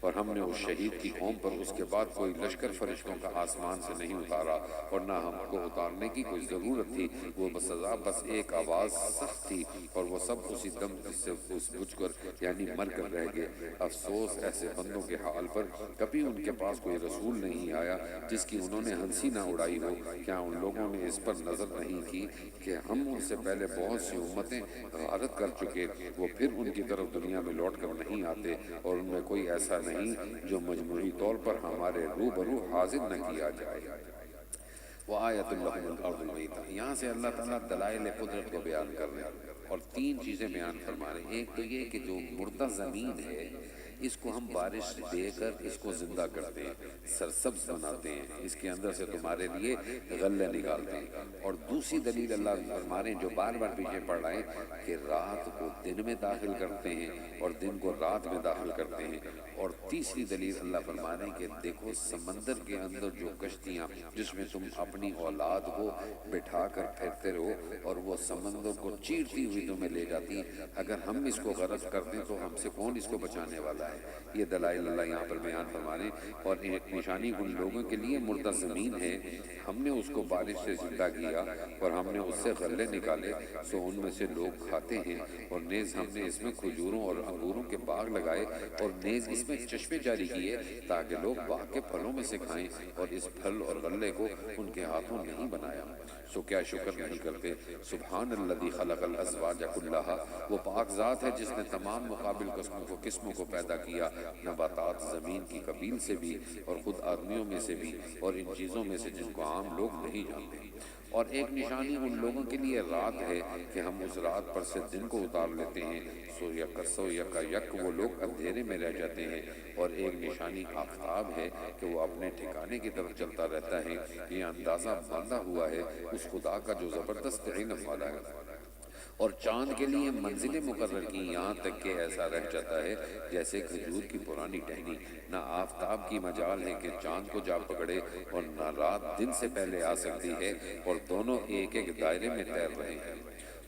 S2: اور ہم نے اس شہید کی قوم پر اس کے بعد کوئی لشکر فرشتوں کا آسمان سے نہیں اتارا اور نہ ہم کو اتارنے کی کوئی ضرورت تھی، وہ بسزا بس ایک آواز سخت تھی اور وہ سب اسی دم سے بجھ کر یعنی مر کر رہ گئے۔ افسوس ایسے بندوں کے حال پر، کبھی ان کے پاس کوئی رسول نہیں آیا جس کی انہوں نے ہنسی نہ اڑائی ہو۔ کیا ان لوگوں نے اس پر نظر نہیں کی کہ ہم ان سے پہلے بہت سی امتیں غارت کر چکے، وہ پھر ان کی طرف دنیا میں لوٹ کر نہیں آتے اور ان میں کوئی ایسا نہیں جو مجموعی طور پر ہمارے روبرو حاضر نہ کیا جائے۔ وَآیَةٌ لَهُمُ الْأَرْضُ الْمَيْتَةُ، یہاں سے اللہ تعالیٰ دلائل قدرت کو بیان کر رہے ہیں اور تین چیزیں بیان فرما رہے ہیں۔ ایک تو یہ کہ جو مردہ زمین ہے اس کو ہم بارش دے کر اس کو زندہ کرتے ہیں، سرسبز بناتے ہیں، اس کے اندر سے تمہارے لیے غلے نکالتے ہیں۔ اور دوسری دلیل اللہ فرما رہے ہیں جو بار بار پیچھے پڑ رہے ہیں کہ رات کو دن میں داخل کرتے ہیں اور دن کو رات میں داخل کرتے ہیں۔ اور تیسری دلیل اللہ فرما رہے ہیں کہ دیکھو سمندر کے اندر جو کشتیاں جس میں تم اپنی اولاد کو بٹھا کر پھرتے رہو اور وہ سمندر کو چیرتی ہوئی تمہیں لے جاتی، اگر ہم اس کو غرق کر دیں تو ہم سے کون اس کو بچانے والا ہے؟ یہ دلائل اللہ یہاں پر بیان فرما رہے ہیں۔ اور ایک نشانی ان لوگوں کے لیے مردہ زمین ہے، ہم نے اس کو بارش سے زندہ کیا اور ہم نے اس سے غلے نکالے، سو ان میں سے لوگ کھاتے ہیں۔ اور نیز ہم نے اس میں کھجوروں اور انگوروں کے باغ لگائے اور نیز اس میں چشمے جاری کیے تاکہ لوگ باغ کے پھلوں میں سے کھائیں، اور اس پھل اور غلے کو ان کے ہاتھوں نہیں بنایا، سو کیا شکر نہیں کرتے؟ سبحان الذی خلق الازواج کلھا، وہ پاک ذات ہے جس نے تمام مقابل قسموں کو پیدا کیا، نباتات زمین کی قبیل سے بھی اور خود آدمیوں میں سے بھی اور ان چیزوں میں سے جن کو عام لوگ نہیں جانتے۔ اور ایک نشانی ان لوگوں کے لیے رات ہے کہ ہم اس رات پر سے دن کو اتار لیتے ہیں، سو یک وہ لوگ اندھیرے میں رہ جاتے ہیں۔ اور ایک نشانی آفتاب ہے کہ وہ اپنے ٹھکانے کی طرف چلتا رہتا ہے۔ یہ اندازہ باندھا ہوا ہے اس خدا کا جو زبردست علم والا ہے۔ اور چاند کے لیے منزلیں مقرر کی یہاں تک کہ ایسا رہ جاتا ہے جیسے کھجور کی پرانی ٹہنی، نہ آفتاب کی مجال ہے کہ چاند کو جا پکڑے اور نہ رات دن سے پہلے آ سکتی ہے، اور دونوں ایک ایک دائرے میں تیر رہے ہیں۔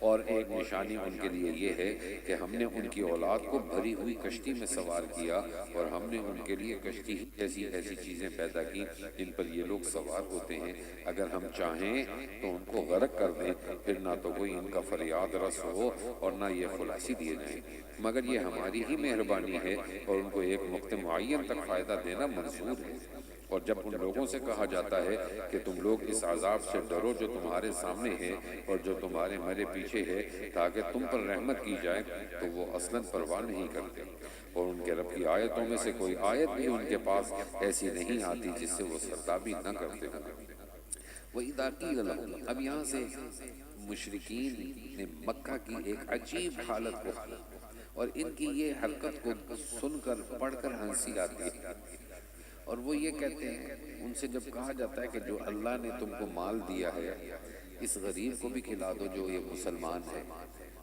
S2: اور ایک نشانی ان کے لیے یہ ہے کہ ہم نے ان کی اولاد کو بھری ہوئی کشتی میں سوار کیا اور ہم نے ان کے لیے کشتی جیسی ایسی چیزیں پیدا کی جن پر یہ لوگ سوار ہوتے ہیں، اگر ہم چاہیں تو ان کو غرق کر دیں، پھر نہ تو کوئی ان کا فریاد رس ہو اور نہ یہ خلاصی دیے جائیں، مگر یہ ہماری ہی مہربانی ہے اور ان کو ایک وقت معین تک فائدہ دینا منظور ہے۔ اور جب ان لوگوں سے کہا جاتا ہے کہ تم لوگ اس عذاب سے ڈرو جو تمہارے سامنے ہے اور جو تمہارے مرے پیچھے ہے تاکہ تم پر رحمت کی جائے، تو وہ اصلاً پرواہ نہیں کرتے، اور ان کے رب کی آیتوں میں سے کوئی آیت بھی ان کے پاس ایسی نہیں آتی جس سے وہ سردابی نہ کرتے ہوں۔ وَإِذَا قِيلَ لَهُمْ، اب یہاں سے مشرکین نے مکہ کی ایک عجیب حالت کو، اور ان کی یہ حرکت کو سن کر پڑھ کر ہنسی آتی ہے، اور وہ یہ کہتے ہیں، ان سے جب کہا جاتا ہے کہ جو اللہ نے تم کو مال دیا ہے اس غریب کو بھی کھلا دو جو یہ مسلمان ہے،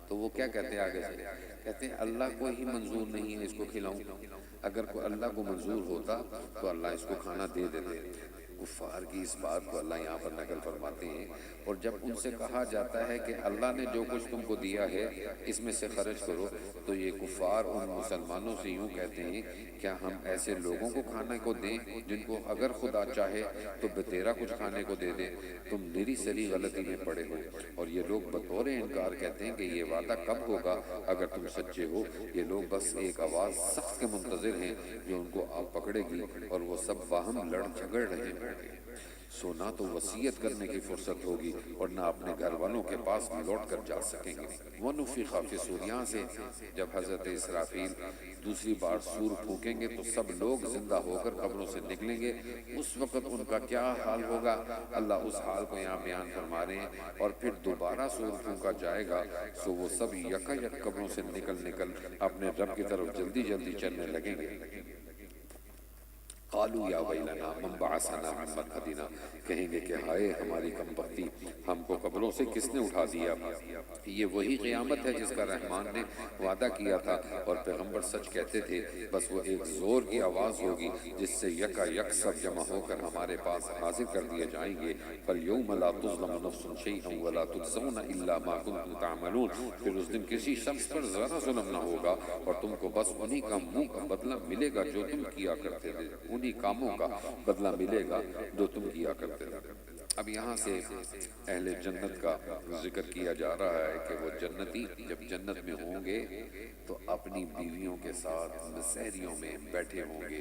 S2: تو وہ کیا کہتے ہیں آگے سے؟ کہتے ہیں اللہ کو ہی منظور نہیں ہے اس کو کھلاؤں، اگر کوئی اللہ کو منظور ہوتا تو اللہ اس کو کھانا دے دیتے، کفار کی اس بات کو اللہ یہاں پر نقل فرماتے ہیں، اور جب ان سے کہا جاتا ہے کہ اللہ نے جو کچھ تم کو دیا ہے اس میں سے خرچ کرو، تو یہ کفار ان مسلمانوں سے یوں کہتے ہیں، کیا ہم ایسے لوگوں کو کھانے کو دیں جن کو اگر خدا چاہے تو بتیرا کچھ کھانے کو دے دے؟ تم نری سری غلطی میں پڑے ہو۔ اور یہ لوگ بطور انکار کہتے ہیں کہ یہ وعدہ کب ہوگا اگر تم سچے ہو؟ یہ لوگ بس ایک آواز سخت کے منتظر ہیں جو ان کو آپ پکڑے گی، اور وہ سب باہم لڑ جھگڑ رہے ہوں گے۔ سو نہ تو وصیت کرنے کی فرصت ہوگی اور نہ اپنے گھر والوں کے پاس لوٹ کر جا سکیں گے۔ وَنُفِخَ فِي الصُّورِ، یہاں سے جب حضرت اسرافیل دوسری بار سور پھونکیں گے تو سب لوگ زندہ ہو کر قبروں سے نکلیں گے۔ اس وقت ان کا کیا حال ہوگا، اللہ اس حال کو یہاں بیان فرما رہے ہیں۔ اور پھر دوبارہ سور پھونکا جائے گا، سو وہ سب یکا یک قبروں سے نکل اپنے رب کی طرف جلدی جلدی چلنے لگیں گے۔ قالوا یا ویلنا من بعثنا من مرقدنا، کہیں گے کہ ہائے ہماری کم بختی، ہم کو قبروں سے کس نے اٹھا دیا؟ یہ وہی قیامت ہے جس کا رحمان نے وعدہ کیا تھا اور پیغمبر سچ کہتے تھے۔ بس وہ ایک زور کی آواز ہوگی جس سے یکا یک سب جمع ہو کر ہمارے پاس حاضر کر دیے جائیں گے۔ فَالْيَوْمَ لَا تُظْلَمُ نَفْسٌ شَيْئًا وَلَا تُجْزَوْنَ إِلَّا مَا كُنتُمْ تَعْمَلُونَ، پھر اس دن کسی شخص پر ذرا ظلم نہ ہوگا اور تم کو بس انہی کا منہ کا بدلہ ملے گا جو تم کیا کرتے تھے، انہی کاموں کا بدلہ ملے گا جو تم کیا کرتے تھے۔ اب یہاں سے اہل جنت کا ذکر کیا جا رہا ہے کہ وہ جنتی جب جنت میں ہوں گے تو اپنی بیویوں کے ساتھ مسحریوں میں بیٹھے ہوں گے،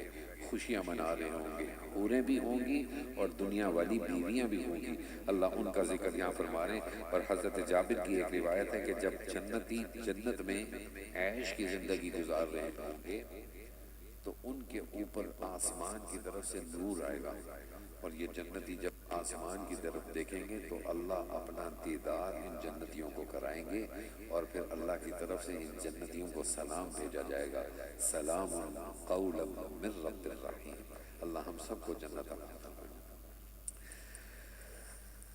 S2: خوشیاں منا رہے ہوں گے، حوریں بھی ہوں گی اور دنیا والی بیویاں بھی ہوں گی۔ اللہ ان کا ذکر یہاں فرما رہے ہیں۔ اور حضرت جابر کی ایک روایت ہے کہ جب جنتی جنت میں عیش کی زندگی گزار رہے ہوں گے تو ان کے اوپر آسمان کی طرف سے نور آئے گا، اور یہ جنتی جب آسمان کی طرف دیکھیں گے تو اللہ اپنا دیدار ان جنتیوں کو کرائیں گے، اور پھر اللہ کی طرف سے ان جنتیوں کو سلام بھیجا جائے گا، سلام قولا من رب الرحیم۔ اللہ ہم سب کو جنت عطا فرمائے۔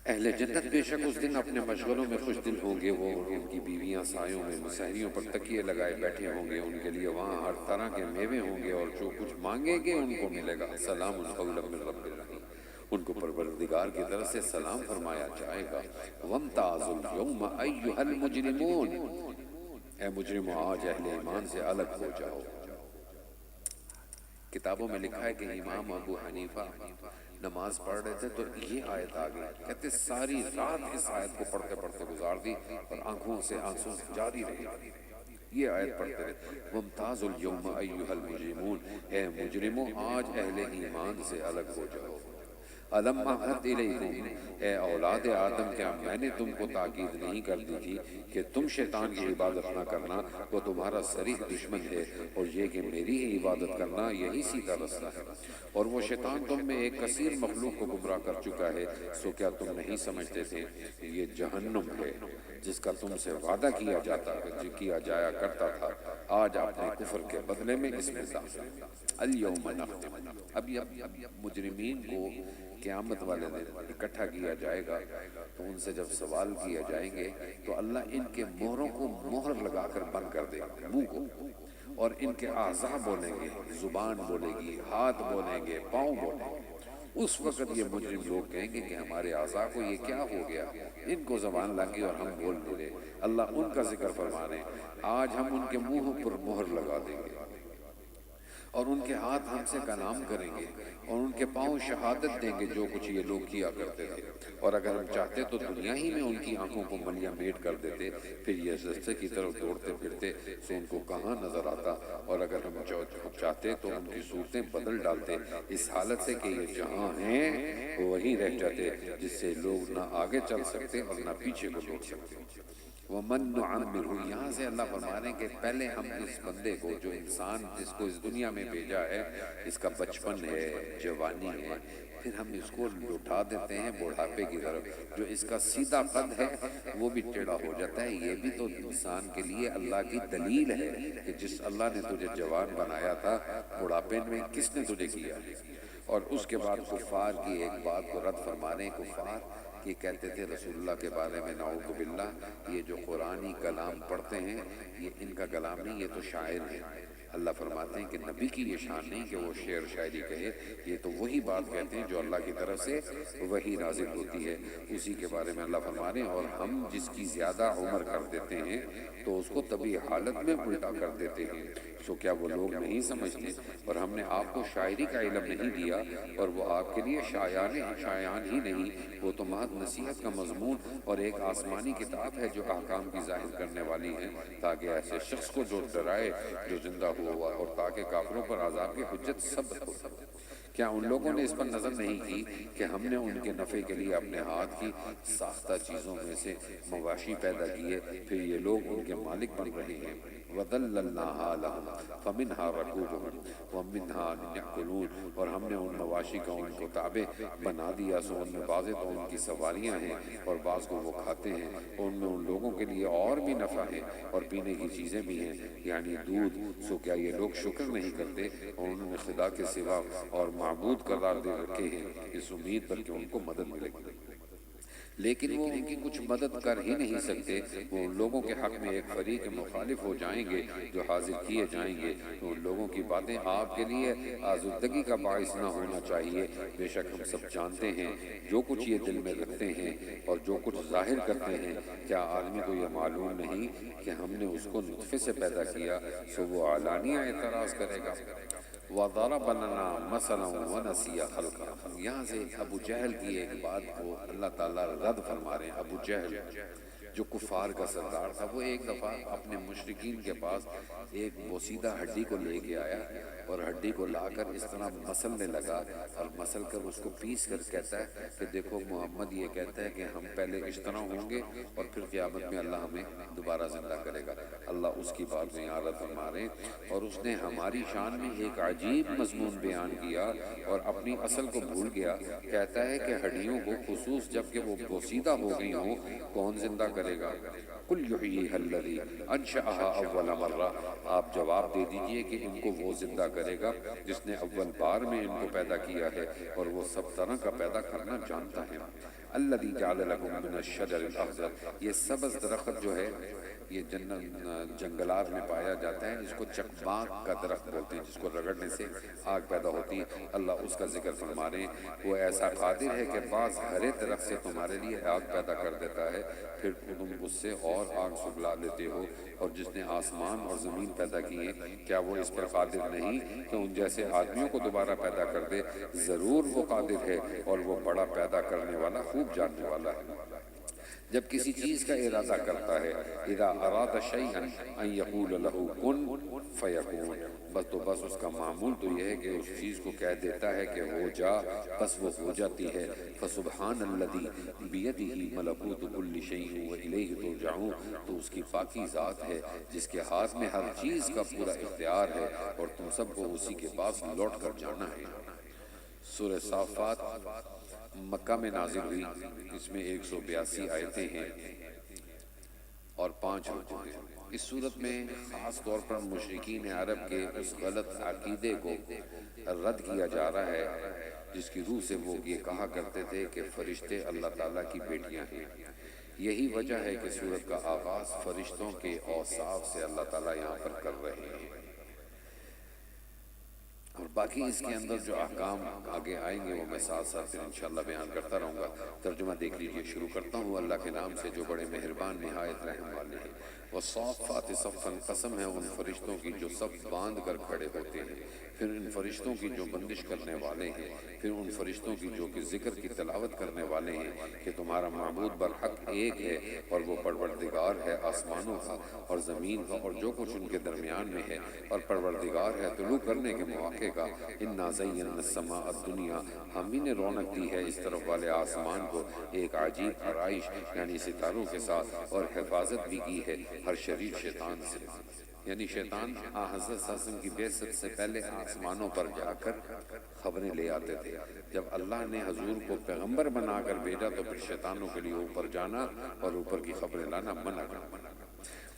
S2: اہل جنت بے شک اس دن اپنے مشغلوں میں خوش دل ہوں گے، وہ اور ان کی بیویاں سایوں میں مسحریوں پر تکیے لگائے بیٹھے ہوں گے، ان کے لیے وہاں ہر طرح کے میوے ہوں گے اور جو کچھ مانگیں گے ان کو ملے گا۔ سلام قولا من رب الرحیم، ان کو پروردگار کی طرف سے سلام فرمایا جائے گا۔ وَامْتَازُوا الْيَوْمَ أَيُّهَا الْمُجْرِمُونَ، اے مجرموں آج اہل ایمان سے الگ ہو جاؤ۔ کتابوں میں لکھا ہے کہ امام ابو حنیفہ نماز پڑھ رہے تھے تو یہ آیت آ گئی، کہتے ساری رات اس آیت کو پڑھتے پڑھتے گزار دی اور آنکھوں سے آنسو جاری رہے، یہ آیت پڑھتے رہے۔ وَامْتَازُوا الْيَوْمَ أَيُّهَا الْمُجْرِمُونَ، اے مجرموں آج اہل ایمان سے الگ ہو جاؤ۔ أَلَمْ أَعْهَدْ إِلَيْكُمْ، اے اولاد آدم کیا میں نے تم کو تاکید نہیں کر دی تھی کہ تم شیطان کی عبادت نہ کرنا، وہ تمہارا صریح دشمن ہے، اور یہ کہ میری ہی عبادت کرنا یہی سیدھا رستہ ہے، اور وہ شیطان تم میں ایک کثیر مخلوق کو گمراہ کر چکا ہے، سو کیا تم نہیں سمجھتے تھے یہ جہنم ہے جس کا تم سے وعدہ کیا جایا کرتا تھا، آج اپنے کفر کے بدلے میں اس میں داخل۔ اليوم نختم، اب مجرمین کو قیامت والے دن اکٹھا کیا جائے گا تو ان سے جب سوال کیا جائیں گے تو اللہ ان کے مہروں کو مہر لگا کر بند کر دے گا، منہ کو، اور ان کے اعضاء بولیں گے، زبان بولے گی، ہاتھ بولیں گے، پاؤں بولیں گے۔ اس وقت یہ مجرم لوگ کہیں گے کہ ہمارے اعضاء کو یہ کیا ہو گیا، ان کو زبان لگی اور ہم بول نہیں رہے۔ اللہ ان کا ذکر فرما رہے ہیں، آج ہم ان کے منہوں پر مہر لگا دیں گے، اور ان کے ہاتھ ہم سے کلام کریں گے، اور ان کے پاؤں شہادت دیں گے جو کچھ یہ لوگ کیا کرتے تھے، اور اگر ہم چاہتے تو دنیا ہی میں ان کی آنکھوں کو ملیاں میٹ کر دیتے، پھر یہ رستے کی طرف دوڑتے پھرتے سو ان کو کہاں نظر آتا، اور اگر ہم چاہتے تو ان کی صورتیں بدل ڈالتے اس حالت سے کہ یہ جہاں ہیں وہ وہیں رہ جاتے، جس سے لوگ نہ آگے چل سکتے اور نہ پیچھے کو لوٹ سکتے۔ وَمَن نُعَمِّرْهُ، یہاں سے اللہ فرما رہے ہیں کہ پہلے ہم اس بندے کو، جو انسان جس کو اس دنیا میں بھیجا ہے، اس کا بچپن ہے، جوانی ہے، پھر ہم اس کو لوٹا دیتے ہیں بڑھاپے کی طرف، جو اس کا سیدھا قد ہے وہ بھی ٹیڑھا ہو جاتا ہے۔ یہ بھی تو انسان کے لیے اللہ کی دلیل ہے کہ جس اللہ نے تجھے جوان بنایا تھا، بڑھاپے میں کس نے تجھے کیا۔ اور اس کے بعد کفار کی ایک بات کو رد فرما رہے ہیں، کفار یہ کہتے تھے رسول اللہ کے بارے میں، نعوذ باللہ، یہ جو قرآنی کلام پڑھتے ہیں یہ ان کا کلام نہیں، یہ تو شاعر ہیں، اللہ فرماتے ہیں کہ نبی کی یہ شان نہیں کہ وہ شعر شاعری کہے، یہ تو وہی بات کہتے ہیں جو اللہ کی طرف سے وہی نازل ہوتی ہے، اسی کے بارے میں اللہ فرما رہے ہیں۔ اور ہم جس کی زیادہ عمر کر دیتے ہیں تو اس کو طبی حالت میں الٹا کر دیتے ہیں، سو کیا وہ لوگ نہیں سمجھتے؟ اور ہم نے آپ کو شاعری کا علم نہیں دیا، اور وہ آپ کے لیے شایان ہی نہیں، وہ تو محض نصیحت کا مضمون اور ایک آسمانی کتاب ہے جو احکام کی ظاہر کرنے والی ہے، تاکہ ایسے شخص کو جو ڈرائے جو زندہ ہوا، اور تاکہ کافروں پر عذاب کی حجت ثبت ہو۔ کیا ان لوگوں نے اس پر نظر نہیں کی کہ ہم نے ان کے نفع کے لیے اپنے ہاتھ کی ساختہ چیزوں میں سے مواشی پیدا کیے، پھر یہ لوگ ان کے مالک بن رہے ہیں۔ وَذَلَّلْنَاهَا لَهُمْ فَمِنْهَا رَكُوبُهُمْ وَمِنْهَا يَأْكُلُونَ، اور ہم نے ان مواشی کا ان کو تابع بنا دیا، سو ان میں بعض تو ان کی سواریاں ہیں اور بعض کو وہ کھاتے ہیں، ان میں ان لوگوں کے لیے اور بھی نفع ہے اور پینے کی چیزیں بھی ہیں، یعنی دودھ۔ سو کیا یہ لوگ شکر نہیں کرتے؟ اور انہوں نے خدا کے سوا اور معبود قرار دے رکھے ہیں اس امید پر کہ ان کو مدد ملے گی، لیکن وہ ان کی کچھ مدد کر ہی نہیں سکتے۔ وہ ان لوگوں کے حق میں ایک فریق مخالف ہو جائیں گے جو حاضر کیے جائیں گے، تو ان لوگوں کی باتیں آپ کے لیے آزردگی کا باعث نہ ہونا چاہیے۔ بے شک ہم سب جانتے ہیں جو کچھ یہ دل میں رکھتے ہیں اور جو کچھ ظاہر کرتے ہیں۔ کیا آدمی کو یہ معلوم نہیں کہ ہم نے اس کو نطفے سے پیدا کیا، سو وہ علانیہ اعتراض کرے گا۔ وَضَرَبَ لَنَا مَثَلًا وَنَسِيَ خَلْقَهُ، یہاں سے ابو جہل کی ایک بات کو اللہ تعالیٰ رد فرما رہے ہیں۔ ابو جہل جو کفار کا سردار تھا، وہ ایک دفعہ اپنے مشرکین کے پاس ایک بوسیدہ ہڈی کو لے کے آیا، اور ہڈی کو لا کر اس طرح مسلنے لگا، اور مسل کر اس کو پیس کر کہتا ہے کہ دیکھو محمد یہ کہتا ہے کہ ہم پہلے اس طرح ہوں گے اور پھر قیامت میں اللہ ہمیں دوبارہ زندہ کرے گا۔ اللہ اس کی بات میں یاد فرما رہے ہیں، اور اس نے ہماری شان میں ایک عجیب مضمون بیان کیا اور اپنی اصل کو بھول گیا۔ کہتا ہے کہ ہڈیوں کو خصوص جب کہ وہ بوسیدہ ہو گئی ہوں کون زندہ کرے گا؟ قُلْ يُحْيِيهَا الَّذِي أَنشَأَهَا أَوَّلَ مَرَّةٍ، آپ جواب دے دیجئے کہ ان کو وہ زندہ کرے گا جس نے اول بار میں ان کو پیدا کیا ہے، اور وہ سب طرح کا پیدا کرنا جانتا ہے۔ الَّذِي جَعَلَ لَكُم مِّنَ الشَّجَرِ الْأَخْضَرِ، یہ سبز درخت جو ہے یہ جنگلات میں پایا جاتا ہے، جس کو چکماک کا درخت بولتے ہیں، جس کو رگڑنے سے آگ پیدا ہوتی ہے۔ اللہ اس کا ذکر فرما رہے ہیں، وہ ایسا قادر ہے کہ بعض ہرے درخت سے تمہارے لیے آگ پیدا کر دیتا ہے، پھر تم اس سے اور آگ سگلا لیتے ہو۔ اور جس نے آسمان اور زمین پیدا کیے، کیا وہ اس پر قادر نہیں کہ ان جیسے آدمیوں کو دوبارہ پیدا کر دے؟ ضرور وہ قادر ہے، اور وہ بڑا پیدا کرنے والا، خوب جاننے والا ہے۔ جب کسی چیز کا ارادہ کرتا ہے، اذا اراد شیئا ان یقول له کن فیکون، بس اس کا معمول تو یہ ہے کہ اس چیز کو کہہ دیتا ہے کہ ہو جا، بس وہ ہو جاتی ہے۔ فسبحان الذی بیدہ ملکوت کل شیء والیہ ترجعون، تو اس کی پاکی ذات ہے جس کے ہاتھ میں ہر چیز کا پورا اختیار ہے، اور تم سب کو اسی کے پاس لوٹ کر جانا ہے۔ سورہ صافات مکہ میں نازل ہوئی، اس میں 182 آیتیں ہیں اور 5 رکوع ہیں۔ اس صورت میں خاص طور پر مشرکین عرب کے اس غلط عقیدے کو رد کیا جا رہا ہے جس کی روح سے وہ یہ کہا کرتے تھے کہ فرشتے اللہ تعالیٰ کی بیٹیاں ہیں۔ یہی وجہ ہے کہ سورت کا آغاز فرشتوں کے اوصاف سے اللہ تعالیٰ یہاں پر کر رہے ہیں، اور باقی اس کے اندر جو احکام آگے آئیں گے وہ میں ساتھ ساتھ پھر انشاءاللہ بیان کرتا رہوں گا۔ ترجمہ دیکھ لیجئے، شروع کرتا ہوں اللہ کے نام سے جو بڑے مہربان نہایت رحم والے ہیں۔ والصافات صفا، قسم ہے ان فرشتوں کی جو صف باندھ کر کھڑے ہوتے ہیں، پھر ان فرشتوں کی جو بندش کرنے والے ہیں، پھر ان فرشتوں کی جو کہ ذکر کی تلاوت کرنے والے ہیں کہ تمہارا معبود برحق ایک ہے، اور وہ پروردگار ہے آسمانوں کا اور زمین کا اور جو کچھ ان کے درمیان میں ہے، اور پروردگار ہے طلوع کرنے کے مواقع کا۔ انا زینا السماء الدنیا، ہم ہی نے رونق دی ہے اس طرف والے آسمان کو ایک عجیب آرائش یعنی ستاروں کے ساتھ، اور حفاظت بھی کی ہے ہر شریر شیطان سے۔ یعنی شیطان حضرت صلی اللہ علیہ وسلم کی بعثت سے پہلے آسمانوں پر جا کر خبریں لے آتے تھے۔ جب اللہ نے حضور کو پیغمبر بنا کر بھیجا تو پھر شیطانوں کے لیے اوپر جانا اور اوپر کی خبریں لانا منع کر۔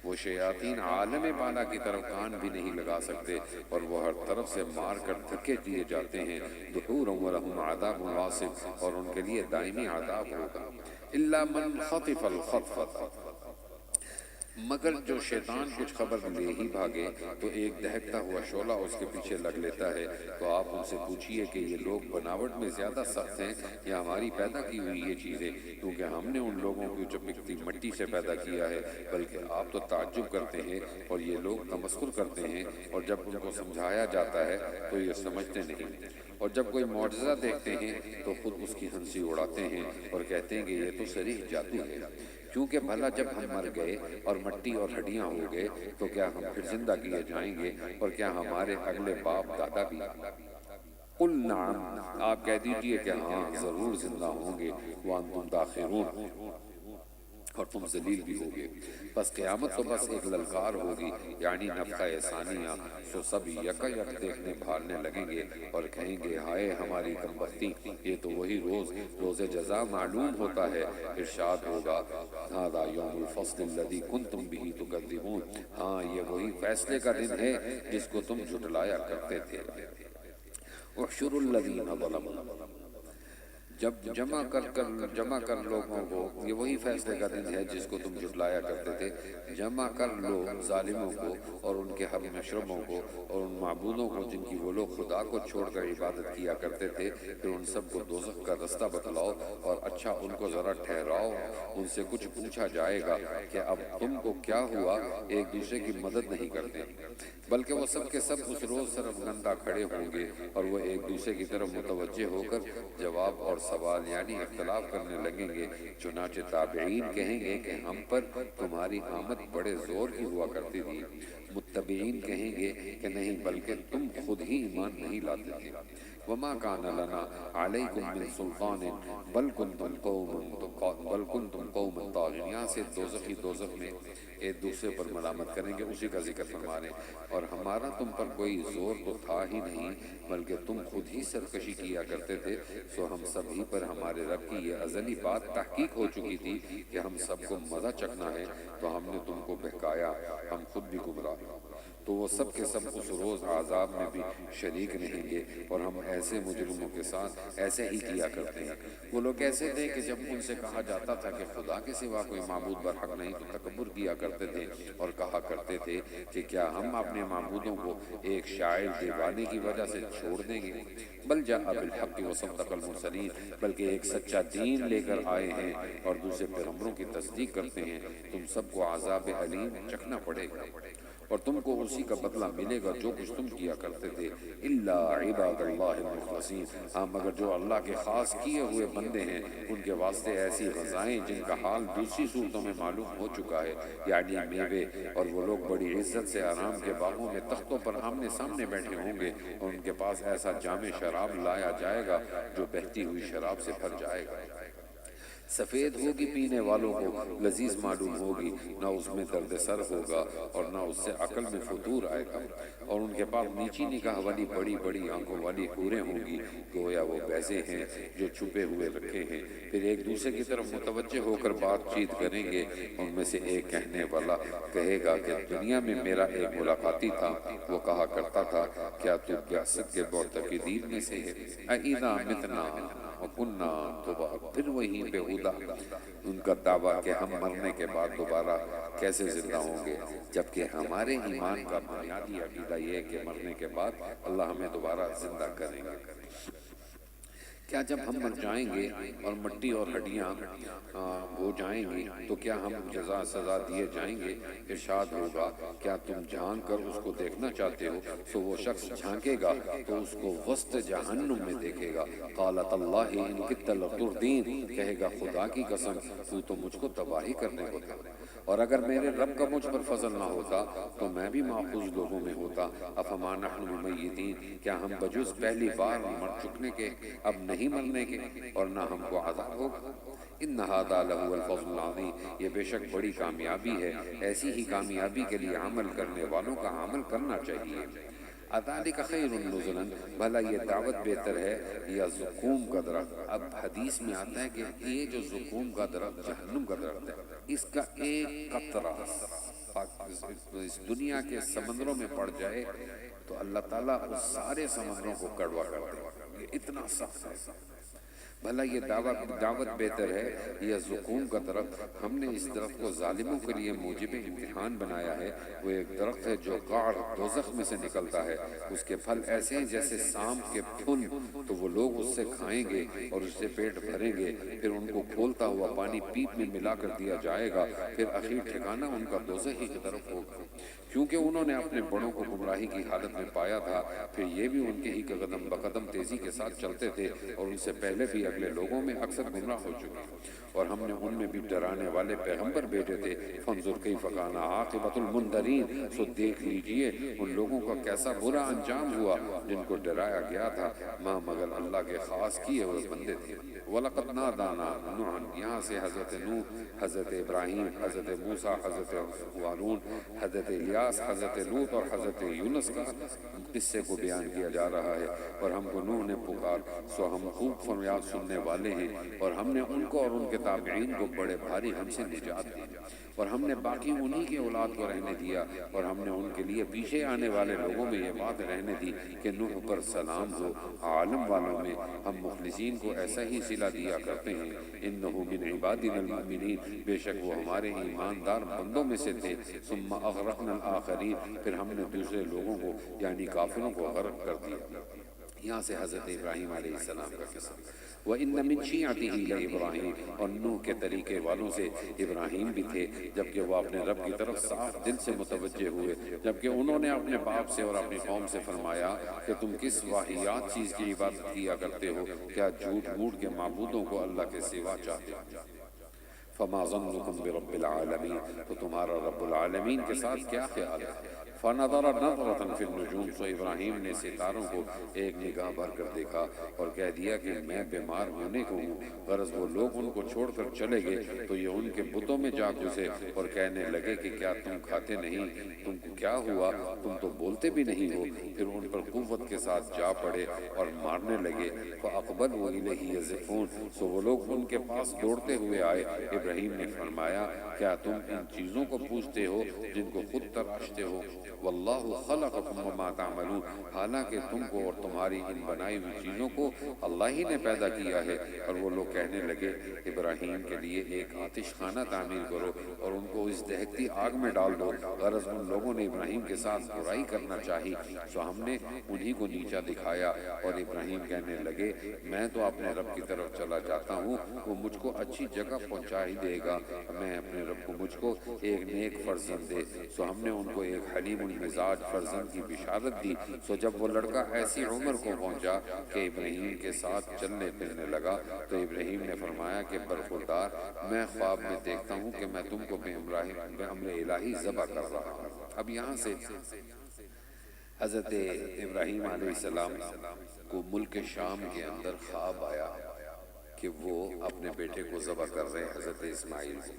S2: وہ شیاطین عالم بالا کی طرف کان بھی نہیں لگا سکتے، اور وہ ہر طرف سے مار کر دھکے دیے جاتے ہیں۔ دحورا ولہم عذاب واصب، اور ان کے لیے دائمی عذاب ہوگا۔ الا من خطف الخطفۃ، مگر جو شیطان کچھ خبر لے ہی بھاگے تو ایک دہکتا ہوا شعلہ اس کے پیچھے لگ لیتا ہے۔ تو آپ ان سے پوچھئے کہ یہ لوگ بناوٹ میں زیادہ سخت ہیں یا ہماری پیدا کی ہوئی یہ چیزیں، کیونکہ ہم نے ان لوگوں کو چپکتی مٹی سے پیدا کیا ہے، بلکہ آپ تو تعجب کرتے ہیں اور یہ لوگ تمسخر کرتے ہیں، اور جب ان کو سمجھایا جاتا ہے تو یہ سمجھتے نہیں، اور جب کوئی معجزہ دیکھتے ہیں تو خود اس کی ہنسی اڑاتے ہیں اور کہتے ہیں کہ یہ تو صریح جادو ہے۔ کیونکہ بھلا جب ہم مر گئے اور مٹی اور ہڈیاں ہو گئے تو کیا ہم پھر زندہ کیے جائیں گے، اور کیا ہمارے اگلے باپ دادا بھی؟ قل نعم، آپ کہہ دیجئے کہ ہاں ضرور زندہ ہوں گے، وانتم داخرون، اور تم ذلیل بھی ہوگے۔ پس قیامت تو بس ایک للکار ہوگی، یعنی نفخہ ثانیہ، سو سب یکا یک دیکھنے بھالنے لگیں گے اور کہیں گے ہائے ہماری کمبختی، یہ تو وہی روز جزا معلوم ہوتا ہے۔ ارشاد ہوگا ھذا یوم الفصل الذی کنتم بہ تکذبون، ہاں یہ وہی فیصلے کا دن ہے جس کو تم جھٹلایا کرتے تھے۔ احشروا الذین ظلموا، جب جمع کر لوگوں کو، یہ وہی فیصلے کا دن ہے جس کو تم جھٹلایا کرتے تھے، جمع کر لو ظالموں کو اور ان کے ہم مشربوں کو اور ان معبودوں کو جن کی وہ لوگ خدا کو چھوڑ کر عبادت کیا کرتے تھے، پھر ان سب کو دوزخ کا رستہ بتلاؤ اور اچھا ان کو ذرا ٹھہراؤ، ان سے کچھ پوچھا جائے گا کہ اب تم کو کیا ہوا ایک دوسرے کی مدد نہیں کرتے، بلکہ وہ سب کے سب اس روز سرفگندہ کھڑے ہوں گے اور وہ ایک دوسرے کی طرف متوجہ ہو کر جواب اور سوال یعنی اختلاف کرنے لگیں گے۔ چنانچہ تابعین کہیں گے کہ ہم پر تمہاری آمد بڑے زور کی ہوا کرتی تھی، متبعین کہیں گے کہ نہیں بلکہ تم خود ہی ایمان نہیں لاتے تھے۔ وما كان لنا عليكم من سلطان بل كنتم قوما طاغین، یہاں سے دوزخ میں ایک دوسرے پر ملامت کریں گے، اسی کا ذکر فرما رہے ہیں، اور ہمارا تم پر کوئی زور تو تھا ہی نہیں بلکہ تم خود ہی سرکشی کیا کرتے تھے، سو ہم سب ہی پر ہمارے رب کی یہ ازلی بات تحقیق ہو چکی تھی کہ ہم سب کو مزہ چکھنا ہے، تو ہم نے تم کو بہکایا، ہم خود بھی گمراہ، تو وہ سب کے سب اس روز عذاب میں بھی شریک رہیں گے، اور ہم ایسے مجرموں کے ساتھ ایسے ہی کیا کرتے ہیں۔ وہ لوگ ایسے تھے کہ جب ان سے کہا جاتا تھا کہ خدا کے سوا کوئی معبود برحق نہیں تو تکبر کیا کرتے تھے اور کہا کرتے تھے کہ کیا ہم اپنے معبودوں کو ایک شاعر دیوانے کی وجہ سے چھوڑ دیں گے؟ بل جاء بالحق وصدق المرسلین، بلکہ ایک سچا دین لے کر آئے ہیں اور دوسرے پیغمبروں کی تصدیق کرتے ہیں، تم سب کو عذاب علیم چکھنا پڑے گا اور تم کو اسی کا بدلہ ملے گا جو کچھ تم کیا کرتے تھے۔ الا عباد اللہ المخلصین، ہاں مگر جو اللہ کے خاص کیے ہوئے بندے ہیں ان کے واسطے ایسی غذائیں جن کا حال دوسری صورتوں میں معلوم ہو چکا ہے، یعنی میوے، اور وہ لوگ بڑی عزت سے آرام کے باغوں میں تختوں پر آمنے سامنے بیٹھے ہوں گے، اور ان کے پاس ایسا جام شراب لایا جائے گا جو بہتی ہوئی شراب سے بھر جائے گا، سفید ہوگی، پینے والوں کو لذیذ معلوم ہوگی، نہ اس میں درد سر ہوگا اور نہ اس سے عقل میں فتور آئے گا، اور ان کے پاس نیچی نگاہ والی بڑی بڑی آنکھوں والی حوریں ہوں گی، گویا وہ بیضے ہیں جو چھپے ہوئے رکھے ہیں، پھر ایک دوسرے کی طرف متوجہ ہو کر بات چیت کریں گے، ان میں سے ایک کہنے والا کہے گا کہ دنیا میں میرا ایک ملاقاتی تھا، وہ کہا کرتا تھا کیا تو بعثت کے معتقدین میں سے ہے؟ اَإِذَا مِتْنَا وَكُنَّا تُرَابًا، پھر وہی بیہودہ ان کا دعویٰ کہ ہم مرنے کے بعد دوبارہ کیسے زندہ ہوں گے، جبکہ ہمارے ایمان کا بنیادی عقیدہ یہ ہے کہ مرنے کے بعد اللہ ہمیں دوبارہ زندہ کریں گے۔ کیا جب ہم مر جائیں گے اور مٹی اور ہڈیاں ہو جائیں گی تو کیا ہم جزا سزا دیے جائیں گے؟ ارشاد ہوگا کیا تم جھانک کر اس کو دیکھنا چاہتے ہو؟ سو وہ شخص جھانکے گا تو اس کو وسط جہنم میں دیکھے گا، قالت اللہ ان کدت لتردین، کہے گا خدا کی قسم تو مجھ کو تباہی کرنے کو تھا، اور اگر میرے رب کا مجھ پر فضل نہ ہوتا تو میں بھی ماخوذ لوگوں میں ہوتا۔ افما نحن بمیتین، کیا ہم بجز پہلی بار مر چکنے کے اب نہیں مرنے کے اور نہ ہم کو عذاب ہوگا؟ ان ھذا لہو الفضل العظیم، یہ بے شک بڑی کامیابی ہے، ایسی ہی کامیابی کے لیے عمل کرنے والوں کا عمل کرنا چاہیے۔ اذالک خیر نزلا، بھلا یہ دعوت بہتر ہے یا زقوم کا درخت؟ اب حدیث میں آتا ہے کہ یہ جو زقوم کا درخت جہنم کا درخت ہے، اس کا ایک قطرہ اس دنیا کے سمندروں میں پڑ جائے تو اللہ تعالیٰ اس سارے سمندروں کو کڑوا کر دے، یہ اتنا سخت ہے۔ بھلا یہ دعوت بہتر ہے یا زقوم کا درخت؟ ہم نے اس درخت کو ظالموں کے لیے موجب امتحان بنایا ہے۔ وہ ایک درخت ہے جو قعر دوزخ میں سے نکلتا ہے، اس کے پھل ایسے ہیں جیسے سانپ کے پھن، تو وہ لوگ اس سے کھائیں گے اور اس سے پیٹ بھریں گے، پھر ان کو کھولتا ہوا پانی پیپ میں ملا کر دیا جائے گا، پھر اخیر ٹھکانہ ان کا دوزخ ہی کی طرف ہوگا، کیونکہ انہوں نے اپنے بڑوں کو گمراہی کی حالت میں پایا تھا، پھر یہ بھی ان کے ہی قدم بقدم تیزی کے ساتھ چلتے تھے، اور ان سے پہلے بھی اگلے لوگوں میں اکثر گمراہ ہو چکے، اور ہم نے ان میں بھی ڈرانے والے پیغمبر بھیجے تھے۔ فانظر کیف کان عاقبۃ المنذرین، سو دیکھ لیجئے ان لوگوں کا کیسا برا انجام ہوا جن کو ڈرایا گیا تھا، ماں مگر اللہ کے خاص کیے ہوئے بندے تھے۔ وَلَقَدْ نَادَانَا نُوحٌ، یہاں سے حضرت نوح، حضرت ابراہیم، حضرت موسیٰ، حضرت ہارون، حضرت الیاس، حضرت لوط اور حضرت یونس کا قصے کو بیان کیا جا رہا ہے۔ اور ہم کو نوح نے پکار، سو ہم خوب فریاد سننے والے ہیں، اور ہم نے ان کو اور ان کے تابعین کو بڑے بھاری غم سے نجات دی، اور ہم نے باقی انہی کی اولاد کو رہنے دیا، اور ہم نے ان کے لیے پیچھے آنے والے لوگوں میں یہ بات رہنے دی کہ نوح پر سلام ہو۔ عالم والوں میں ہم مخلصین کو ایسا ہی صلہ دیا کرتے ہیں۔ انہ من عبادنا المؤمنین، بے شک وہ ہمارے ایماندار بندوں میں سے تھے۔ ثم اغرقنا الآخرین، پھر ہم نے دوسرے لوگوں کو یعنی کافروں کو غرق کر دیا۔ یہاں سے حضرت ابراہیم علیہ السلام کا قصہ۔ وَإِنَّ مِن شِيعَتِهِ لَإِبْرَاهِيمَ، اور نوح کے طریقے والوں سے ابراہیم بھی تھے، جبکہ وہ اپنے رب کی طرف صاف دل سے متوجہ ہوئے، جبکہ انہوں نے اپنے باپ سے اور اپنی قوم سے فرمایا کہ تم کس واہیات چیز کی عبادت کیا کرتے ہو؟ کیا جھوٹ موٹ کے معبودوں کو اللہ کے سوا چاہتے ہو؟ فما ظنكم برب العالمین، تو تمہارا رب العالمین کے ساتھ کیا خیال ہے؟ فنظر نظرة في النجوم، سو ابراہیم نے ستاروں کو ایک نگاہ بھر کر دیکھا اور کہہ دیا کہ میں بیمار ہونے کو ہوں۔ غرض وہ لوگ ان کو چھوڑ کر چلے گئے تو یہ ان کے بتوں میں جا گھسے اور کہنے لگے کہ کیا تم کھاتے نہیں؟ تم کو کیا ہوا؟ تم تو بولتے بھی نہیں ہو۔ پھر ان پر قوت کے ساتھ جا پڑے اور مارنے لگے۔ فأقبلوا إليه يزفون، سو وہ لوگ ان کے پاس دوڑتے ہوئے آئے۔ ابراہیم نے فرمایا کیا تم ان چیزوں کو پوچھتے ہو جن کو خود تراشتے ہو؟ واللہ خلقکم وما تعملون، حالانکہ تم کو اور تمہاری ان بنائی ہوئی چیزوں کو اللہ ہی نے پیدا کیا ہے۔ اور وہ لوگ کہنے لگے ابراہیم کے لیے ایک آتش خانہ تعمیر کرو اور ان کو اس دہکتی آگ میں ڈال دو۔ غرض ان لوگوں نے ابراہیم کے ساتھ برائی کرنا چاہی، سو ہم نے انہی کو نیچا دکھایا، اور ابراہیم کہنے لگے میں تو اپنے رب کی طرف چلا جاتا ہوں، وہ مجھ کو اچھی جگہ پہنچا ہی دے گا، میں اپنے رب کو مجھ کو ایک نیک فرزند دے۔ سو ہم نے ان کو ایک حلیم المزاج فرزند کی بشارت دی۔ سو جب وہ لڑکا ایسی عمر کو پہنچا کہ ابراہیم کے ساتھ چلنے پھرنے لگا تو ابراہیم نے فرمایا کہ برخوردار، میں خواب میں دیکھتا ہوں کہ میں تم کو بے امر الہی ذبح کر رہا ہوں۔ اب یہاں سے حضرت ابراہیم علیہ السلام کو ملک شام کے اندر خواب آیا کہ وہ اپنے بیٹے کو ذبح کر رہے ہیں، حضرت اسماعیل کو۔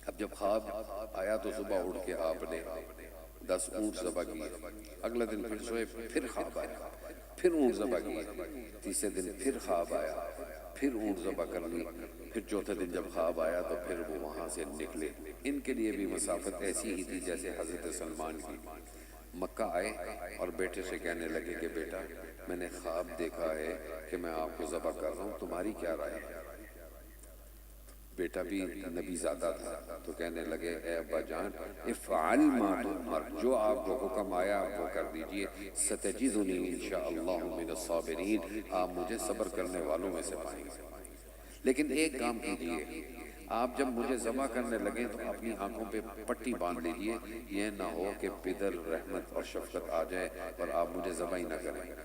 S2: اب جب خواب آیا تو صبح اٹھ کے آپ نے 10 اونٹ ذبح کیے، اگلا دن پھر سوئے، پھر خواب آیا، پھر اونٹ ذبح کیے، تیسرے دن پھر خواب آیا، پھر اونٹ ذبح کر لی، پھر چوتھے دن جب خواب آیا تو پھر وہ وہاں سے نکلے۔ ان کے لیے بھی مسافت ایسی ہی تھی جیسے حضرت سلمان کی۔ مکہ آئے اور بیٹے سے کہنے لگے کہ بیٹا میں نے خواب دیکھا ہے کہ میں آپ کو ذبح کر رہا ہوں، تمہاری کیا رائے ہے؟ بیٹا بھی نبی زادہ تھا تو کہنے لگے اے ابا جان افعل ما تؤمر، جو آپ کو حکم آیا آپ وہ کر دیجئے، ستجدنی انشاءاللہ من الصابرین، آپ مجھے صبر کرنے والوں میں سے پائیں گے۔ لیکن ایک کام کیجئے، آپ جب مجھے ذبح کرنے لگے تو اپنی آنکھوں پہ پٹی باندھ لیجئے، یہ نہ ہو کہ پدر رحمت اور شفقت آ جائے اور آپ مجھے ذبح ہی نہ کریں۔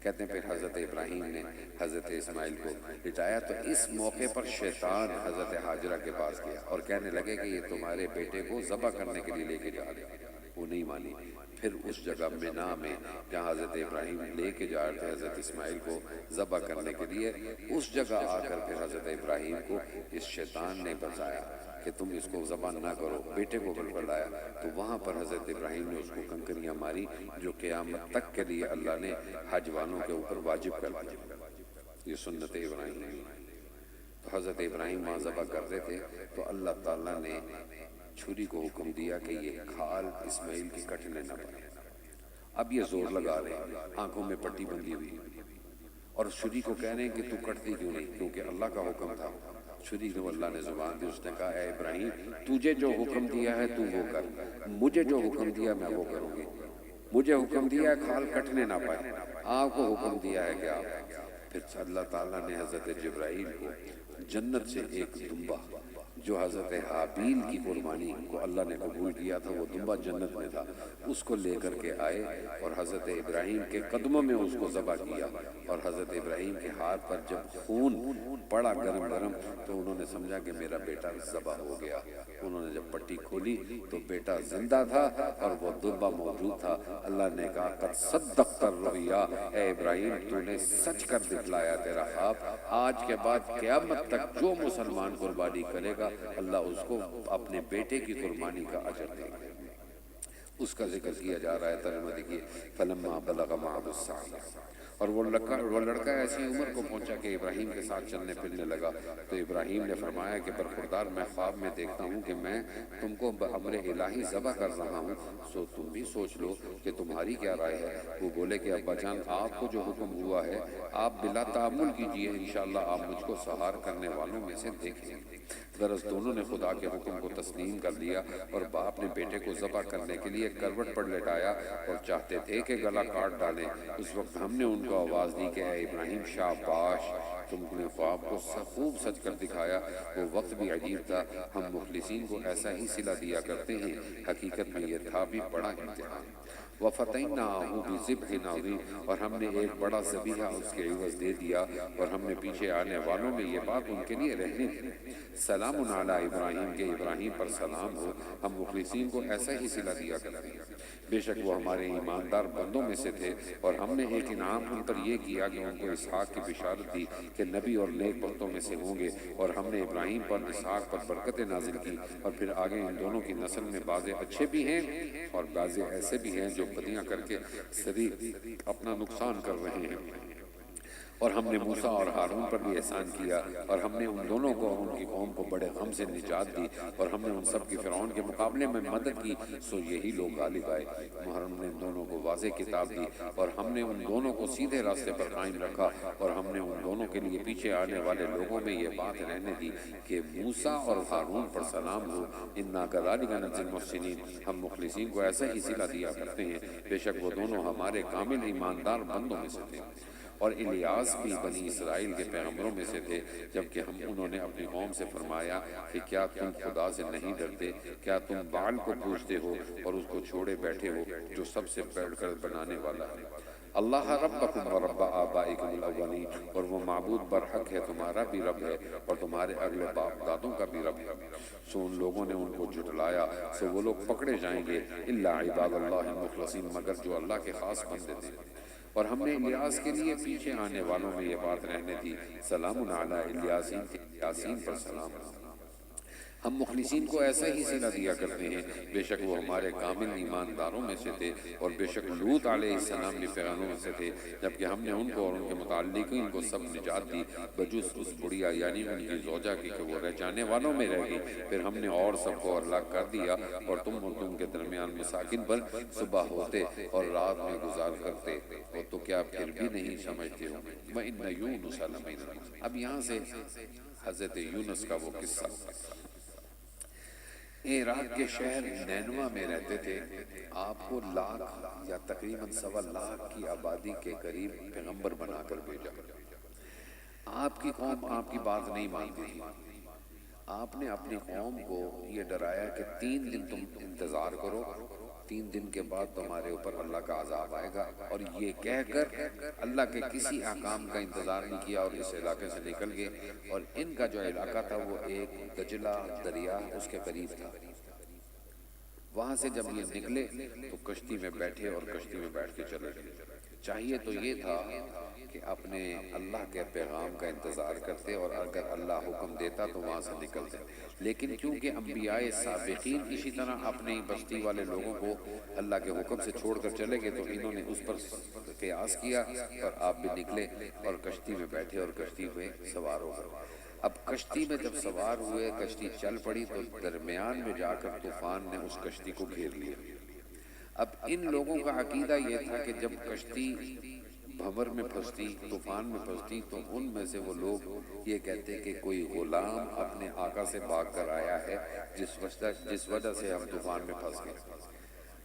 S2: کہتے ہیں پھر حضرت ابراہیم نے حضرت اسماعیل کو لٹایا تو اس موقع پر شیطان حضرت حاجرہ کے پاس گیا اور کہنے لگے کہ یہ تمہارے بیٹے کو ذبح کرنے کے لیے لے کے جا رہے ہیں۔ وہ نہیں مانی۔ پھر اس جگہ منا میں جہاں حضرت ابراہیم لے کے جا رہے تھے حضرت اسماعیل کو ذبح کرنے کے لیے، اس جگہ آ کر پھر حضرت ابراہیم کو اس شیطان نے بتایا کہ تم اس کو ذبح نہ کرو، بیٹے کو بلبلایا، تو وہاں پر حضرت ابراہیم نے اس کو کنکریاں ماری جو قیامت تک کے لیے اللہ نے حج والوں کے اوپر واجب کر دیا۔ یہ سنت ابراہیم۔ تو حضرت ابراہیم وہاں ذبح کرتے تھے تو اللہ تعالیٰ نے چھری کو حکم دیا کہ یہ کھال اسماعیل کی کٹنے نہ پڑے۔ اب یہ زور لگا رہے ہیں، آنکھوں میں پٹی بندھی ہوئی، اور چھری کو کہہ رہے ہیں کہ تو کٹتی کیوں نہیں، کیونکہ اللہ کا حکم تھا۔ چھری کو اللہ نے زبان دی، اس نے کہا اے ابراہیم تجھے جو حکم دیا ہے تو وہ کر، مجھے جو حکم دیا میں وہ کروں گی۔ مجھے حکم دیا ہے کھال کٹنے نہ پائے، آپ کو حکم دیا ہے کہ آپ۔ پھر اللہ تعالیٰ نے حضرت جبرائیل کو جنت سے ایک دمبا جو حضرت حابیل کی قربانی کو اللہ نے قبول کیا تھا، وہ دمبا جنت میں تھا، اس کو لے کر کے آئے اور حضرت ابراہیم کے قدموں میں اس کو ذبح کیا۔ اور حضرت ابراہیم کے ہاتھ پر جب خون پڑا گرم گرم تو انہوں نے سمجھا کہ میرا بیٹا ذبح ہو گیا۔ انہوں نے جب پٹی کھولی تو بیٹا زندہ تھا اور وہ دمبا موجود تھا۔ اللہ نے کہا قد صدقت الرؤیا، اے ابراہیم تو نے سچ کر دکھلایا تیرا خواب، آج کے بعد قیامت تک جو مسلمان قربانی کرے گا اللہ اس کو اپنے بیٹے کی قربانی کا اجر دے گا۔ اس کا ذکر کیا جا رہا ہے، ترجمہ دیکھیے، فلما بلغ معه السعي، اور وہ لڑکا ایسی عمر کو پہنچا کہ ابراہیم کے ساتھ چلنے پھرنے لگا، تو ابراہیم نے فرمایا کہ برخوردار میں خواب میں دیکھتا ہوں کہ میں تم کو بامر الہی ذبح کر رہا ہوں، سو تم بھی سوچ لو کہ تمہاری کیا رائے ہے۔ وہ بولے کہ ابا جان آپ کو جو حکم ہوا ہے آپ بلا تعامل کیجئے، انشاءاللہ آپ مجھ کو سہار کرنے والوں میں سے دیکھیں گے۔ غرض دونوں نے خدا کے حکم کو تسلیم کر لیا اور باپ نے بیٹے کو ذبح کرنے کے لیے کروٹ پر لٹایا اور چاہتے تھے کہ گلا کاٹ ڈالیں۔ اس وقت ہم نے ان کو آواز دی کہ اے ابراہیم شاباش، تم نے خواب کو خوب سچ کر دکھایا۔ وہ وقت بھی عجیب تھا، ہم مخلصین کو ایسا ہی صلہ دیا کرتے ہیں، حقیقت میں یہ تھا بھی بڑا امتحان۔ وَفَتَيْنَاهُ بِذِبْحٍ عَظِيمٍ، اور ہم نے ایک بڑا ذبیحہ اس کے عوض دے دیا، اور ہم نے پیچھے آنے والوں میں یہ بات ان کے لیے رہنے دی۔ سلام علی ابراہیم، کے ابراہیم پر سلام ہو، ہم مخلصین کو ایسا ہی صلہ دیا کرتے ہیں۔ بے شک وہ ہمارے ایماندار بندوں میں سے تھے، اور ہم نے ایک انعام ان پر یہ کیا کہ ان کو اسحاق کی بشارت دی کہ نبی اور نیک بختوں میں سے ہوں گے، اور ہم نے ابراہیم پر اسحاق پر برکتیں نازل کی۔ اور پھر آگے ان دونوں کی نسل میں بعض اچھے بھی ہیں اور بعض ایسے بھی ہیں جو بدیاں کر کے شدید اپنا نقصان کر رہے ہیں۔ اور ہم نے موسیٰ اور ہارون پر بھی احسان کیا، اور ہم نے ان دونوں کو اور ان کی قوم کو بڑے غم سے نجات دی، اور ہم نے ان سب کی فرعون کے مقابلے میں مدد کی، سو یہی لوگ غالب آئے۔ ہم نے ان دونوں کو واضح کتاب دی، اور ہم نے ان دونوں کو سیدھے راستے پر قائم رکھا، اور ہم نے ان دونوں کے لیے پیچھے آنے والے لوگوں میں یہ بات رہنے دی کہ موسیٰ اور ہارون پر سلام ہو، انا کذالک نجزی المحسنین، ہم مخلصین کو ایسا ہی صلہ دیا کرتے ہیں، بے شک وہ دونوں ہمارے کامل ایماندار بندوں میں سے تھے۔ اور الیاس بھی بنی اسرائیل کے پیغمبروں میں سے تھے، جبکہ انہوں نے اپنی قوم سے فرمایا کہ کیا تم خدا سے نہیں ڈرتے؟ کیا تم بعل کو پوجتے ہو اور اس کو چھوڑے بیٹھے ہو جو سب سے بڑھ کر بنانے والا ہے؟ اللہ ربکم و رب آبائکم الاولین، اور وہ معبود برحق ہے، تمہارا بھی رب ہے اور تمہارے اگلے باپ دادوں کا بھی رب ہے۔ سو ان لوگوں نے ان کو جھٹلایا، سو وہ لوگ پکڑے جائیں گے، الا عباد اللہ المخلصین، مگر جو اللہ کے خاص بندے تھے۔ اور ہم نے الیاس کے لیے پیچھے آنے والوں میں یہ بات رہنے دی، سلام علی الیاسین، یاسین پر سلام۔ ہم مخلصین کو ایسا ہی صلہ دیا کرتے ہیں، بے شک وہ ہمارے کامل ایمانداروں میں سے تھے، اور بے شک لوط علیہ السلام بھی پیغمبروں میں سے تھے، جبکہ ہم نے ان کو اور ان کے متعلق ان کو سب نجات دی بجز اس بڑیا یعنی ان کی زوجہ کی کہ وہ رہ جانے والوں میں رہ گئی۔ پھر ہم نے اور سب کو ہلاک کر دیا، اور تم اور تم کے درمیان مساکن پر صبح ہوتے اور رات میں گزار کرتے ہو، تو کیا پھر بھی نہیں سمجھتے ہو؟ وَإِنَّ يُونُسَ لَمِنَ الْمُرْسَلِينَ۔ اب یہاں سے حضرت یونس کا وہ قصہ، عراق کے شہر نینوا میں رہتے تھے، آپ کو لاکھ یا تقریباً 1.25 لاکھ کی آبادی کے قریب پیغمبر بنا کر بھیجا۔ آپ کی قوم آپ کی بات نہیں مانتی تھی۔ آپ نے اپنی قوم کو یہ ڈرایا کہ 3 دن تم انتظار کرو، 3 دن کے بعد تمہارے اوپر اللہ کا عذاب آئے گا، اور یہ کہہ کر اللہ کے کسی احکام کا انتظار نہیں کیا اور اس علاقے سے نکل گئے۔ اور ان کا جو علاقہ تھا وہ ایک دجلہ دریا اس کے قریب تھا۔ وہاں سے جب یہ نکلے تو کشتی میں بیٹھے اور کشتی میں بیٹھ کے چلے گئے۔ چاہیے تو یہ تھا کہ اپنے اللہ کے پیغام کا انتظار کرتے، اور اگر اللہ حکم دیتا تو وہاں سے نکلتے، لیکن کیونکہ انبیاء سابقین اسی طرح اپنی بستی والے لوگوں کو اللہ کے حکم سے چھوڑ کر چلے گئے، تو انہوں نے اس پر قیاس کیا، اور آپ بھی نکلے اور کشتی میں بیٹھے اور کشتی میں سوار ہو گئے۔ اب کشتی میں جب سوار ہوئے، کشتی چل پڑی، تو درمیان میں جا کر طوفان نے اس کشتی کو گھیر لیا۔ اب ان لوگوں کا عقیدہ یہ تھا کہ جب کشتی بھنور میں پھنستی، طوفان میں پھنستی، تو ان میں سے وہ لوگ یہ کہتے کہ کوئی غلام اپنے آقا سے بھاگ کر آیا ہے جس وجہ سے ہم طوفان میں پھنس گئے۔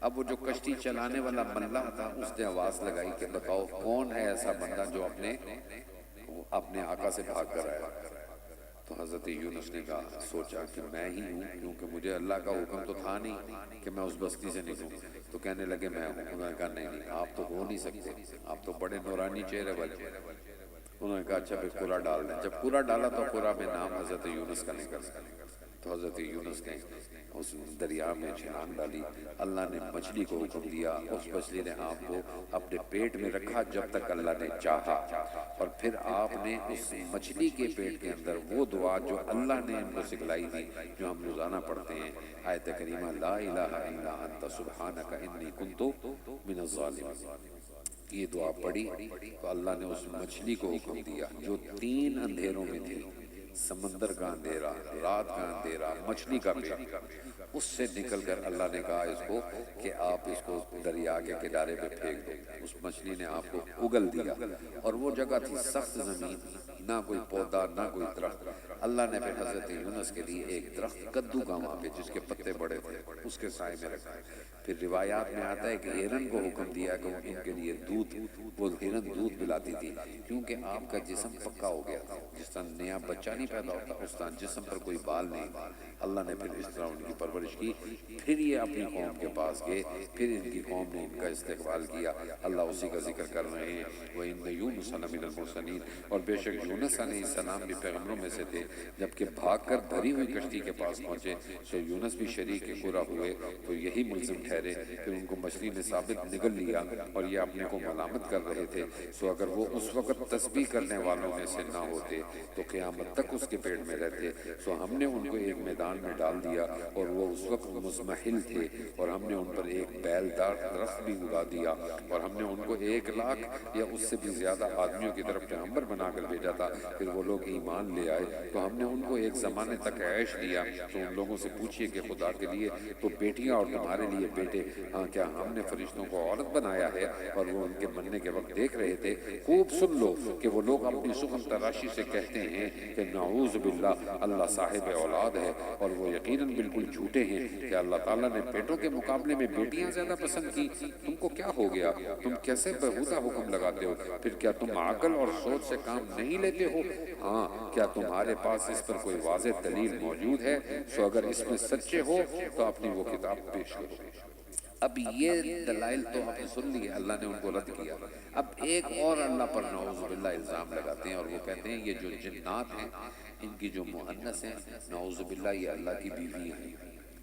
S2: اب وہ جو کشتی چلانے والا بندہ تھا اس نے آواز لگائی کہ بتاؤ کون ہے ایسا بندہ جو اپنے آقا سے بھاگ کر آیا۔ تو حضرت یونس نے کہا، سوچا کہ میں ہی ہوں، کیونکہ مجھے اللہ کا حکم تو تھا نہیں کہ میں اس بستی سے نکلوں۔ تو کہنے لگے میں ہوں۔ انہوں نے کہا نہیں آپ تو ہو نہیں سکتے، آپ تو بڑے نورانی چہرے والے۔ انہوں نے کہا اچھا پھر قرہ ڈال دیں۔ جب قرہ ڈالا تو قرہ میں نام حضرت یونس کا نکل۔ تو حضرت یونس نے اس دریا میں چھلانگ ڈالی۔ اللہ نے مچھلی کو حکم دیا، اس مچھلی نے آپ کو اپنے پیٹ میں رکھا جب تک اللہ نے چاہا، اور پھر آپ نے اس مچھلی کے پیٹ کے اندر وہ دعا جو اللہ نے ان کو سکھلائی تھی، جو ہم روزانہ پڑھتے ہیں، آیت کریمہ لا الہ الا انت سبحانک انی کنت من الظالمین، یہ دعا پڑھی تو اللہ نے اس مچھلی کو حکم دیا جو 3 اندھیروں میں تھی، سمندر کا اندھیرا، رات کا اندھیرا، مچھلی کا پیٹ، اس سے نکل کر اللہ نے کہا اس کو کہ آپ اس کو دریا کے کنارے پہ پھینک دو۔ اس مچھلی نے آپ کو اگل دیا، اور وہ جگہ تھی سخت زمین، نہ کوئی پودا نہ کوئی درخت۔ اللہ نے پھر حضرت یونس کے لیے ایک درخت کدو کا وہاں پہ جس کے پتے بڑے تھے اس کے سائے میں رکھا۔ پھر روایات میں آتا ہے کہ ہرن کو حکم دیا کہ ان کے لیے دودھ، وہ ہرن دودھ پلاتی تھی، کیونکہ آپ کا جسم پکا ہو گیا تھا، جس طرح نیا بچہ نہیں پیدا ہوتا اس طرح جسم پر کوئی بال نہیں تھا۔ اللہ نے پھر اس طرح ان کی پرورش کی۔ پھر یہ اپنی قوم کے پاس گئے، پھر ان کی قوم نے ان کا استقبال کیا۔ اللہ اسی کا ذکر کر رہے ہیں، وَإِنَّ يُونُسَ لَمِنَ الْمُرْسَلِينَ، اور بے شک یونس علیہ السلام بھی پیغمبروں میں سے تھے۔ جبکہ بھاگ کر بھری ہوئی کشتی کے پاس پہنچے تو یونس بھی شریک قرہ ہوئے تو یہی ملزم ٹھہرے، پھر ان کو مچھلی نے ثابت نگل لیا اور یہ اپنے کو ملامت کر رہے تھے۔ سو اگر وہ اس وقت تسبیح کرنے والوں میں سے نہ ہوتے تو قیامت تک اس کے پیٹ میں رہتے۔ سو ہم نے ان کو ایک میدان میں ڈال دیا اور وہ اس وقت مزمحل تھے، اور ہم نے ان پر ایک بیل دار درخت بھی اگا دیا، اور ہم نے ان کو 1,00,000 یا اس سے بھی زیادہ آدمیوں کی طرف پیغمبر بنا کر بھیجا تھا۔ پھر وہ لوگ ایمان لے آئے تو ہم نے ان کو ایک زمانے تک عیش دیا۔ تو ان لوگوں سے پوچھئے کہ خدا کے لیے تو بیٹیاں اور تمہارے لیے بیٹے، ہاں کیا ہم نے فرشتوں کو عورت بنایا ہے؟ اور وہ ان کے مرنے کے وقت دیکھ رہے تھے۔ خوب سن لو کہ وہ لوگ اپنی سخن تراشی سے کہتے ہیں کہ نعوذ باللہ اللہ صاحب اولاد ہے، اور وہ یقیناً بالکل جھوٹے ہیں کہ اللہ تعالیٰ نے بیٹوں کے مقابلے میں بیٹیاں زیادہ پسند کی۔ تم کو کیا ہو گیا؟ تم کیسے بہودہ حکم لگاتے ہو؟ پھر کیا تم عقل اور سوچ سے کام نہیں لیتے ہو؟ ہاں کیا تمہارے پاس اس پر کوئی واضح دلیل موجود ہے؟ سو اگر اس میں سچے ہو تو اپنی وہ کتاب پیش کرو۔ اب یہ دلائل تو آپ نے سن لی، اللہ نے ان کو رد کیا۔ اب ایک اور اللہ پر نعوذ باللہ الزام لگاتے ہیں، اور وہ کہتے ہیں یہ جو جنات ہیں ان کی جو مؤنث ہیں، نعوذ باللہ یہ اللہ کی بیویاں ہیں،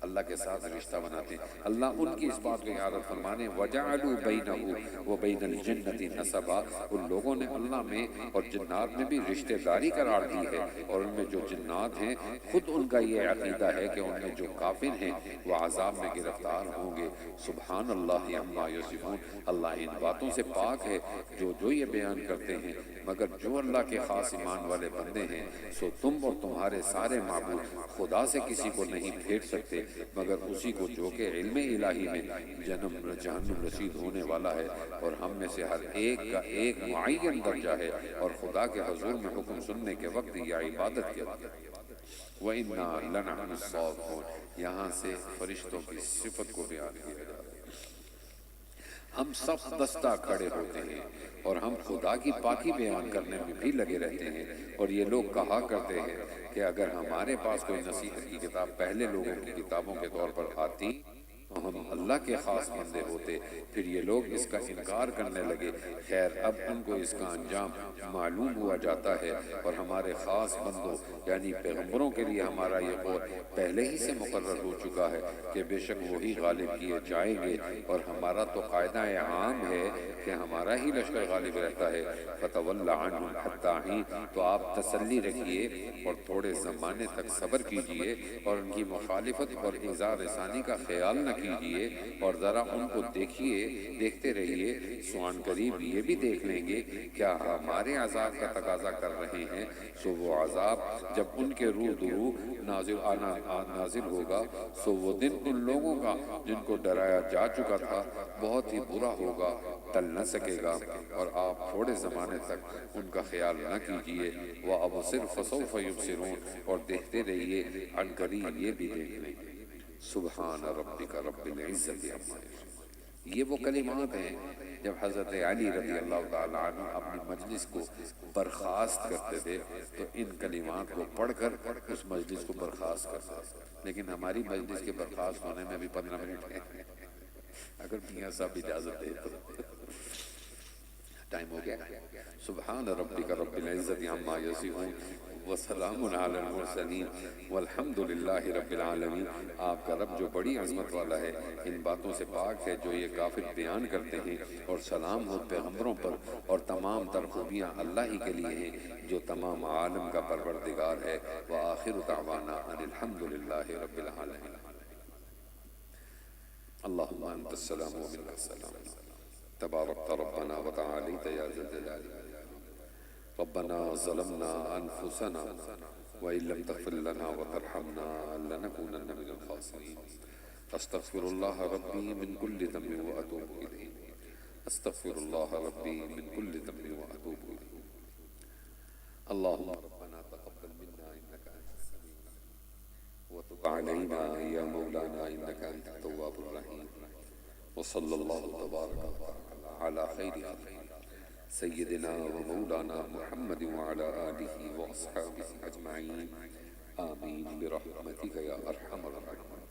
S2: اللہ کے ساتھ رشتہ بناتے ہیں۔ اللہ ان کی اس بات کو اعادت فرمانے وَجَعَلُوا بَيْنَهُ وَبَيْنَ الْجِنَّةِ نَسَبًا، ان لوگوں نے اللہ میں اور جنات میں بھی رشتہ داری قرار دی ہے، اور ان میں جو جنات ہیں خود ان کا یہ عقیدہ ہے کہ ان میں جو کافر ہیں وہ عذاب میں گرفتار ہوں گے۔ سبحان اللہ عما یصفون، اللہ ان باتوں سے پاک ہے جو یہ بیان کرتے ہیں، مگر جو اللہ کے خاص ایمان والے بندے ہیں سو تم اور تمہارے سارے معبود خدا سے کسی کو نہیں پھیر سکتے مگر اسی کو جو کہ علم الہی میں جہنم رسید ہونے والا ہے، اور ہم میں سے ہر ایک کا ایک معین درجہ ہے، اور خدا کے حضور میں حکم سننے کے وقت یا عبادت کے وقت۔ وَإِنَّا لَنَحْنُ الصَّافُونَ، یہاں سے فرشتوں کی صفت کو بیان کیا جاتا ہے۔ ہم سب دستہ کھڑے ہوتے ہیں اور ہم خدا کی پاکی بیان کرنے میں بھی لگے رہتے ہیں، اور یہ لوگ کہا کرتے ہیں کہ اگر ہمارے پاس کوئی نصیحت کی کتاب پہلے لوگوں کی کتابوں کے طور پر آتی تو ہم اللہ کے خاص بندے ہوتے۔ پھر یہ لوگ اس کا انکار کرنے لگے۔ خیر اب ان کو اس کا انجام معلوم ہوا جاتا ہے، اور ہمارے خاص بندوں یعنی پیغمبروں کے لیے ہمارا یہ قول پہلے ہی سے مقرر ہو چکا ہے کہ بے شک وہی غالب کیے جائیں گے، اور ہمارا تو قاعدہ عام ہے کہ ہمارا ہی لشکر غالب رہتا ہے۔ فَتَوَلَّ عَنْهُمْ حَتَّىٰ حِينٍ، تو آپ تسلی رکھیے اور تھوڑے زمانے تک صبر کیجئے، اور ان کی مخالفت اور اظہار ثانی کا خیال نہ کیجئے اور ذرا ان کو دیکھتے رہیے، سو ان قریب یہ بھی دیکھ لیں گے کیا ہمارے عذاب کا تقاضا کر رہے ہیں، سو وہ عذاب جب ان کے روح نازل ہوگا، سو وہ دن ان لوگوں کا جن کو ڈرایا جا چکا تھا بہت ہی برا ہوگا، ٹل نہ سکے گا، اور آپ تھوڑے زمانے تک ان کا خیال نہ کیجئے۔ وَأَبْصِرْ فَسَوْفَ يُبْصِرُونَ، اور دیکھتے رہیے عن قریب یہ بھی دیکھ لیں گے۔ سبحان ربک رب العزت عما یصفون۔ یہ وہ کلمات ہیں جب حضرت علی رضی اللہ تعالیٰ عنہ اپنی مجلس کو برخاست کرتے تھے تو ان کلمات کو پڑھ کر اس مجلس کو برخاست کرتے تھے، لیکن ہماری مجلس کے برخاست ہونے میں ابھی 15 منٹ ہیں، اگر میاں صاحب اجازت دے تو۔ ٹائم ہو گیا۔ سبحان ربک رب العزت عما یصفون وسلام علی المرسلین والحمد للہ رب العالمین۔ آپ کا رب جو بڑی عظمت والا ہے، ان باتوں سے پاک ہے جو یہ کافر بیان کرتے ہیں، اور سلام ہو پیغمبروں پر، اور تمام تر خوبیاں اللہ ہی کے لیے ہیں جو تمام عالم کا پروردگار ہے۔ وآخر دعوانا ان الحمد للہ رب العالمین۔ اللہم انت السلام و منک السلام، تبارکت ربنا وتعالیت یا ذا الجلال۔ ربنا ظلمنا انفسنا وان لم تغفر لنا وترحمنا لنكونن من الخاسرین۔ استغفر اللہ ربی من کل ذنب واتوب الیہ، استغفر اللہ ربی من کل ذنب واتوب الیہ۔ اللہم ربنا تقبل منا انک انت السمیع العلیم وتب علینا یا مولانا انک انت التواب الرحیم۔ وصلی اللہ تبارک وتعالی علی خیر خلقہ سیدنا و مولانا محمد وعلى آلہ واصحابہ اجمعین، آمین برحمتک یا ارحم الراحمین۔